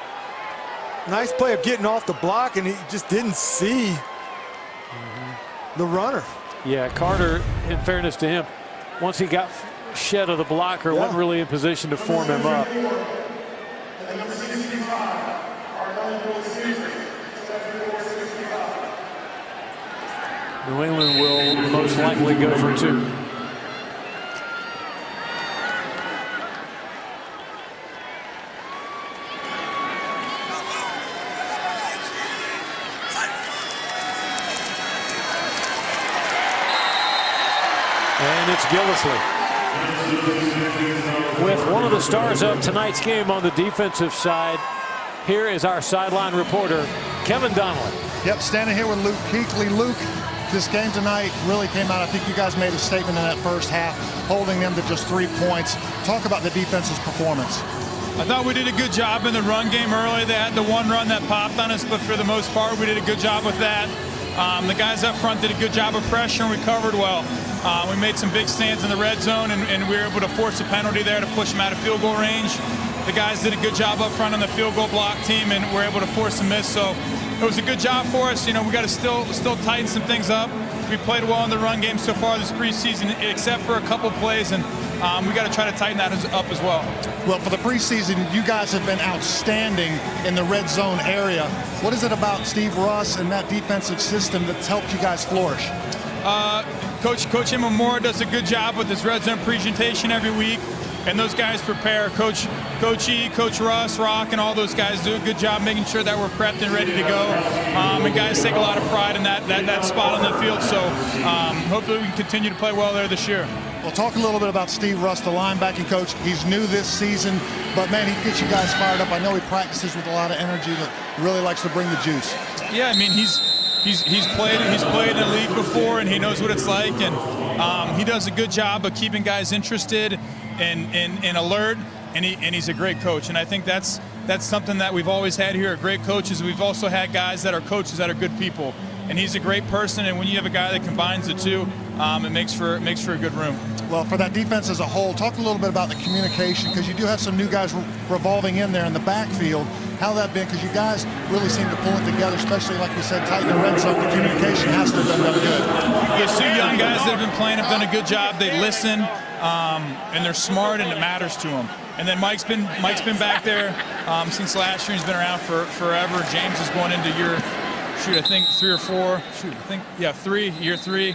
play of getting off the block, and he just didn't see the runner. Yeah, Carter, in fairness to him, once he got shed of the blocker, wasn't really in position to form him up. New England will most likely go for 2. And it's Gildesley. With one of the stars of tonight's game on the defensive side, here is our sideline reporter, Kevin Donnelly. Yep, standing here with Luke Kuechly. Luke, this game tonight really came out. I think you guys made a statement in that first half, holding them to just 3 points. Talk about the defense's performance. I thought we did a good job in the run game early. They had the one run that popped on us, but for the most part, we did a good job with that. The guys up front did a good job of pressure, and we covered well. We made some big stands in the red zone, and we were able to force a penalty there to push them out of field goal range. The guys did a good job up front on the field goal block team, and we're able to force a miss. So it was a good job for us. You know, we got to still tighten some things up. We played well in the run game so far this preseason, except for a couple plays, and we got to try to tighten that up as well. Well, for the preseason, you guys have been outstanding in the red zone area. What is it about Steve Russ and that defensive system that's helped you guys flourish? Coach Imamura does a good job with his red zone presentation every week, and those guys prepare. Coach E, Coach Russ, Rock, and all those guys do a good job making sure that we're prepped and ready to go. And guys take a lot of pride in that spot on the field. So hopefully we can continue to play well there this year. Well, talk a little bit about Steve Russ, the linebacking coach. He's new this season, but man, he gets you guys fired up. I know he practices with a lot of energy, but really likes to bring the juice. Yeah, I mean he's played in the league before, and he knows what it's like, and he does a good job of keeping guys interested and alert, and he's a great coach. And I think that's something that we've always had here at great coaches. We've also had guys that are coaches that are good people, and he's a great person. And when you have a guy that combines the two, it makes for a good room. Well, for that defense as a whole, talk a little bit about the communication, because you do have some new guys revolving in there in the backfield. How that been? Because you guys really seem to pull it together, especially like we said, tight in the red zone. The communication has to have been done good. Yes, two young guys that have been playing have done a good job. They listen, and they're smart, and it matters to them. And then Mike's been back there since last year. He's been around for forever. James is going into year, I think 3 or 4. Year 3.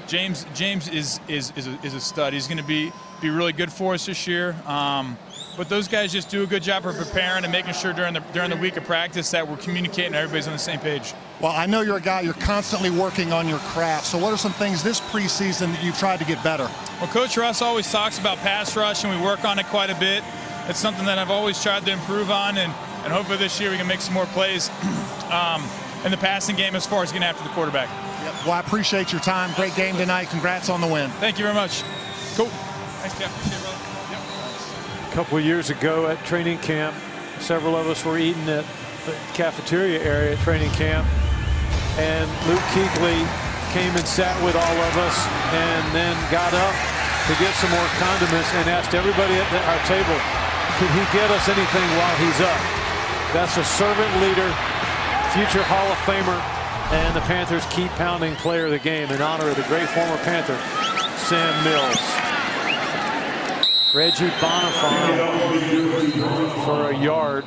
James is a stud. He's going to be really good for us this year. But those guys just do a good job of preparing and making sure during the week of practice that we're communicating and everybody's on the same page. Well, I know you're a guy, you're constantly working on your craft. So what are some things this preseason that you've tried to get better? Well, Coach Russ always talks about pass rush, and we work on it quite a bit. It's something that I've always tried to improve on, and hopefully this year we can make some more plays in the passing game as far as getting after the quarterback. Yep. Well, I appreciate your time. Great game tonight. Congrats on the win. Thank you very much. Cool. Thanks, Jeff. Appreciate it, brother. A couple of years ago at training camp, several of us were eating at the cafeteria area at training camp, and Luke Kuechly came and sat with all of us and then got up to get some more condiments and asked everybody at our table, could he get us anything while he's up? That's a servant leader, future Hall of Famer, and the Panthers keep pounding player of the game in honor of the great former Panther, Sam Mills. Reggie Bonifant for a yard.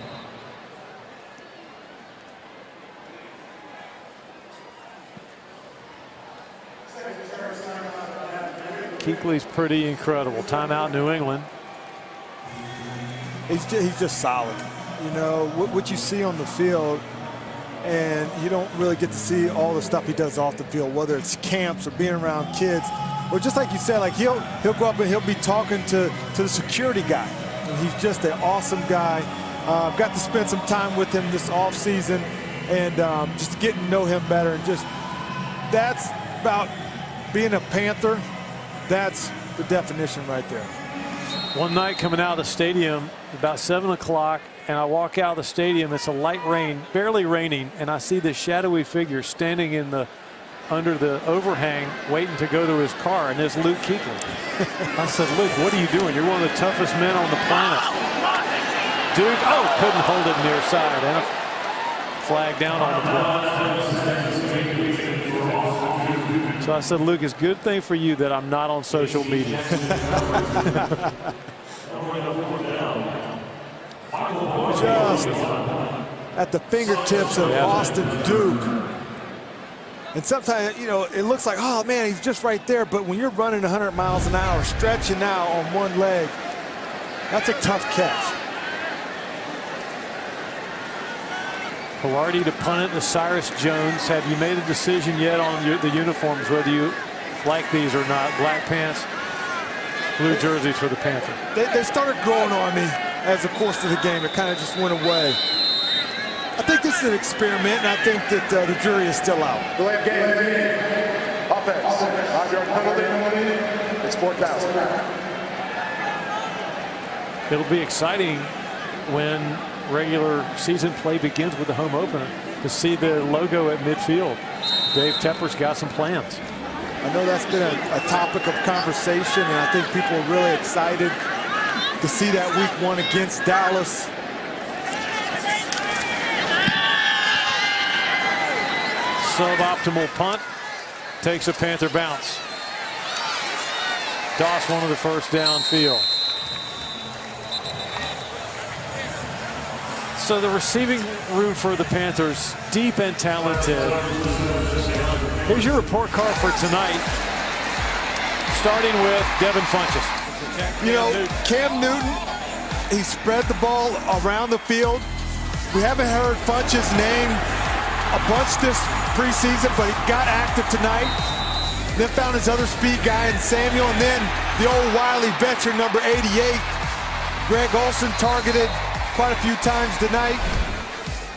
Kuechly's pretty incredible. Timeout, New England. He's just solid. You know, what you see on the field, and you don't really get to see all the stuff he does off the field, whether it's camps or being around kids. Or just like you said, like he'll go up and he'll be talking to the security guy. And he's just an awesome guy. Got to spend some time with him this offseason and just getting to know him better. And just that's about being a Panther. That's the definition right there. One night coming out of the stadium about 7 o'clock, and I walk out of the stadium. It's a light rain, barely raining, and I see this shadowy figure standing in the under the overhang waiting to go to his car, and there's Luke Kuechly. I said, Luke, what are you doing? You're one of the toughest men on the planet. Duke, couldn't hold it near side, and a flag down on the play. So I said, Luke, it's a good thing for you that I'm not on social media. Just at the fingertips of Austin Duke. And sometimes, you know, it looks like, oh, man, he's just right there. But when you're running 100 miles an hour, stretching out on one leg, that's a tough catch. Pilardi to punt it to Cyrus Jones. Have you made a decision yet on the uniforms, whether you like these or not? Black pants, blue jerseys for the Panthers. They started growing on me as the course of the game. It kind of just went away. I think this is an experiment, and I think that the jury is still out. Delay of game. Offense. 5-yard penalty. It's 4,000. It'll be exciting when regular season play begins with the home opener to see the logo at midfield. Dave Tepper's got some plans. I know that's been a topic of conversation, and I think people are really excited to see that week 1 against Dallas. Suboptimal punt takes a Panther bounce. Doss wanted the first downfield. So the receiving room for the Panthers, deep and talented. Here's your report card for tonight, starting with Devin Funchess. You know, Cam Newton, he spread the ball around the field. We haven't heard Funch's name a bunch this preseason, but he got active tonight. Then found his other speed guy in Samuel, and then the old wily veteran, number 88, Greg Olsen, targeted quite a few times tonight.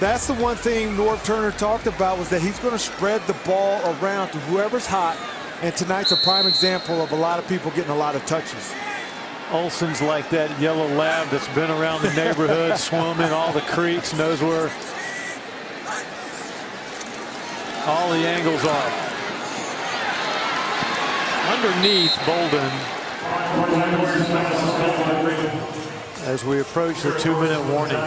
That's the one thing Norv Turner talked about, was that he's going to spread the ball around to whoever's hot, and tonight's a prime example of a lot of people getting a lot of touches. Olsen's like that yellow lab that's been around the neighborhood, swum in all the creeks, knows where all the angles are. underneath Bolden as we approach the 2-minute warning.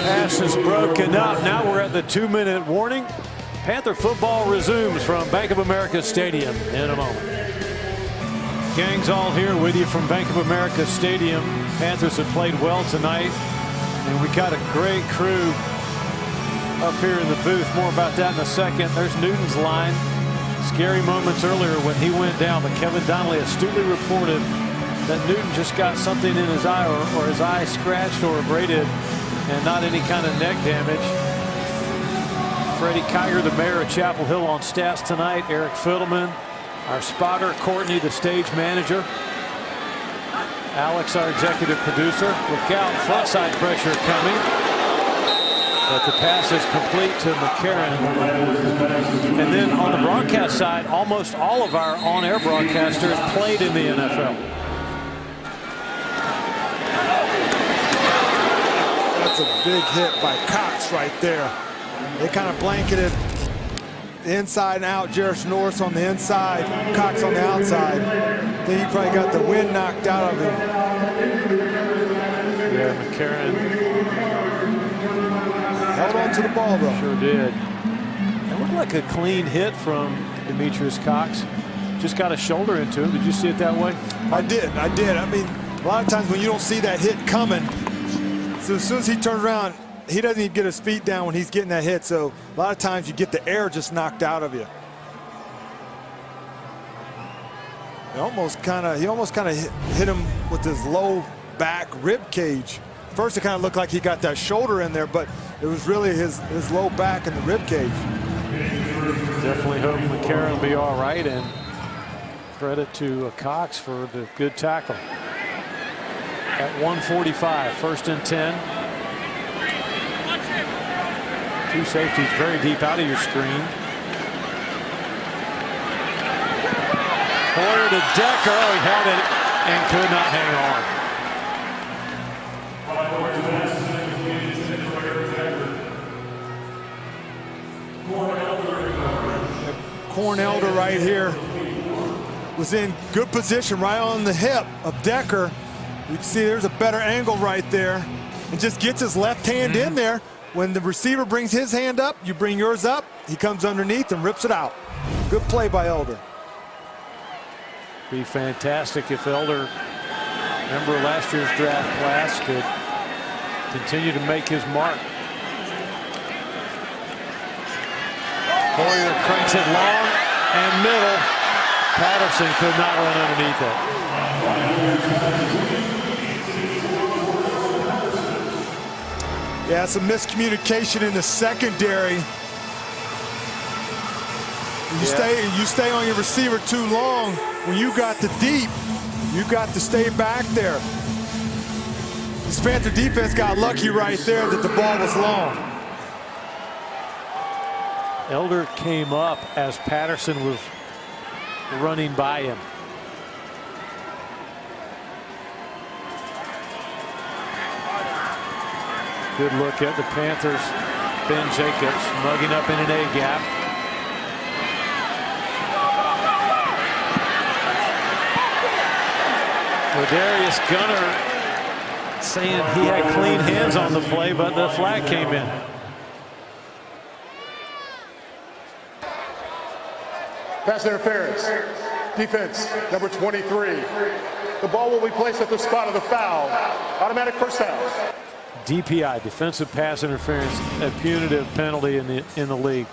Pass is broken up. Now we're at the 2-minute warning. Panther football resumes from Bank of America Stadium in a moment. Gang's all here with you from Bank of America Stadium. Panthers have played well tonight, and we got a great crew up here in the booth. More about that in a second. There's Newton's line. Scary moments earlier when he went down, but Kevin Donnelly astutely reported that Newton just got something in his eye, or his eye scratched or abraded, and not any kind of neck damage. Freddie Kiger, the mayor of Chapel Hill, on stats tonight. Eric Fiddleman, our spotter. Courtney, the stage manager. Alex, our executive producer. Look out, front side pressure coming. But the pass is complete to McCarron. And then on the broadcast side, almost all of our on-air broadcasters played in the NFL. That's a big hit by Cox right there. They kind of blanketed the inside and out. Jarris Norris on the inside, Cox on the outside. Then he probably got the wind knocked out of him. Yeah, McCarron held on to the ball, though. Sure did. It looked like a clean hit from Demetrius Cox. Just got a shoulder into it. Did you see it that way? I did. I mean, a lot of times when you don't see that hit coming, so as soon as he turns around, he doesn't even get his feet down when he's getting that hit. So a lot of times you get the air just knocked out of you. He almost kind of hit him with his low back rib cage. First, it kind of looked like he got that shoulder in there, but it was really his low back and the rib cage. Definitely hope McCarron will be all right, and credit to Cox for the good tackle. At 1:45, 1st and 10. Two safeties very deep out of your screen. Hoyer to Decker. Oh, he had it and could not hang on. Cornelder right here was in good position right on the hip of Decker. You can see there's a better angle right there, and just gets his left hand in there. When the receiver brings his hand up, you bring yours up. He comes underneath and rips it out. Good play by Elder. Be fantastic if Elder, member of last year's draft class, could continue to make his mark. Hoyer cranks it long and middle. Patterson could not run underneath it. Yeah, some miscommunication in the secondary. You stay on your receiver too long. When you got the deep, you got to stay back there. This Panther defense got lucky right there that the ball was long. Elder came up as Patterson was running by him. Good look at the Panthers. Ben Jacobs mugging up in an A gap. Darius Gunner saying he had clean hands on the play, but the flag came in. Pass interference. Defense, number 23. The ball will be placed at the spot of the foul. Automatic first down. DPI, defensive pass interference, a punitive penalty in the league.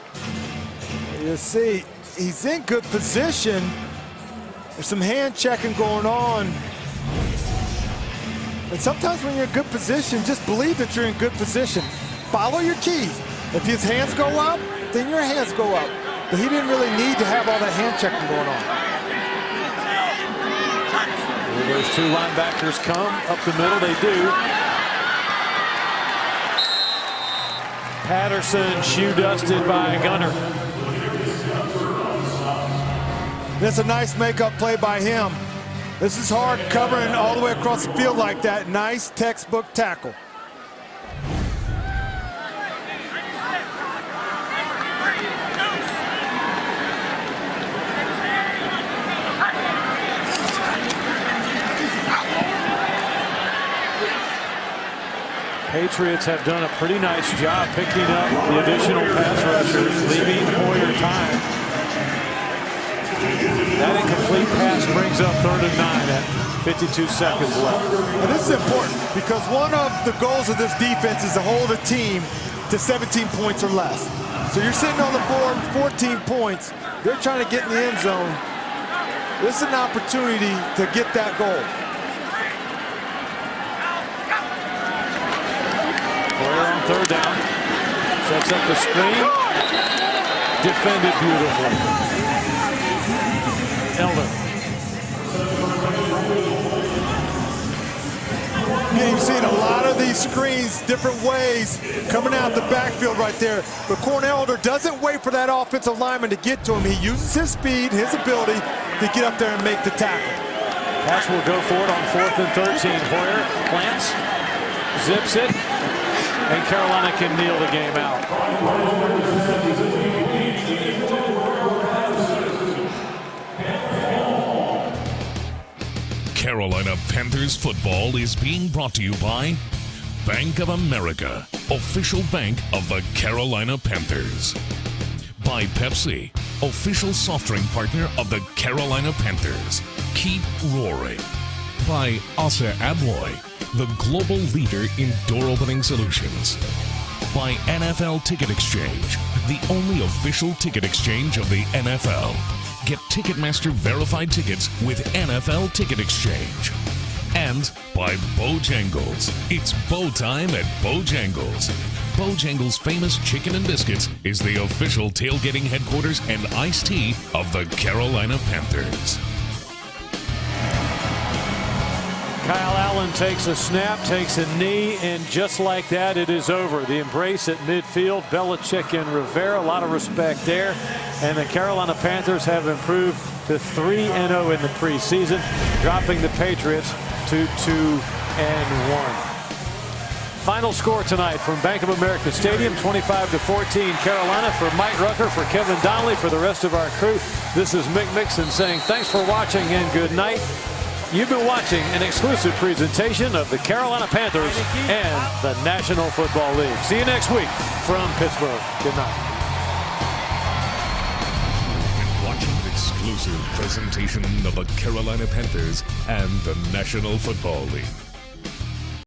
You see, he's in good position. There's some hand checking going on. And sometimes when you're in good position, just believe that you're in good position. Follow your keys. If his hands go up, then your hands go up. But he didn't really need to have all that hand checking going on. Well, those two linebackers come up the middle. They do. Patterson shoe dusted by Gunner. That's a nice makeup play by him. This is hard, covering all the way across the field like that. Nice textbook tackle. Patriots have done a pretty nice job picking up the additional pass rushers, leaving Hoyer time. That incomplete pass brings up 3rd and 9 at 52 seconds left. And this is important because one of the goals of this defense is to hold a team to 17 points or less. So you're sitting on the board, 14 points. They're trying to get in the end zone. This is an opportunity to get that goal. Hoyer on 3rd down. Sets up the screen. Defended beautifully. Elder. You've seen a lot of these screens, different ways, coming out the backfield right there. But Cornell Elder doesn't wait for that offensive lineman to get to him. He uses his speed, his ability to get up there and make the tackle. Pass will go forward on 4th and 13. Hoyer plants, zips it, and Carolina can kneel the game out. Carolina Panthers football is being brought to you by Bank of America, official bank of the Carolina Panthers. By Pepsi, official soft drink partner of the Carolina Panthers. Keep roaring. By Asa Abloy, the global leader in door opening solutions. By NFL Ticket Exchange, the only official ticket exchange of the NFL. Get Ticketmaster verified tickets with NFL Ticket Exchange. And by Bojangles. It's bow time at Bojangles. Bojangles' famous chicken and biscuits is the official tailgating headquarters and iced tea of the Carolina Panthers. Kyle Allen takes a snap, takes a knee, and just like that, it is over. The embrace at midfield, Belichick and Rivera, a lot of respect there. And the Carolina Panthers have improved to 3-0 in the preseason, dropping the Patriots to 2-1. Final score tonight from Bank of America Stadium, 25-14 Carolina. For Mike Rucker, for Kevin Donnelly, for the rest of our crew, this is Mick Mixon saying thanks for watching and good night. You've been watching an exclusive presentation of the Carolina Panthers and the National Football League. See you next week from Pittsburgh. Good night. Watching an exclusive presentation of the Carolina Panthers and the National Football League.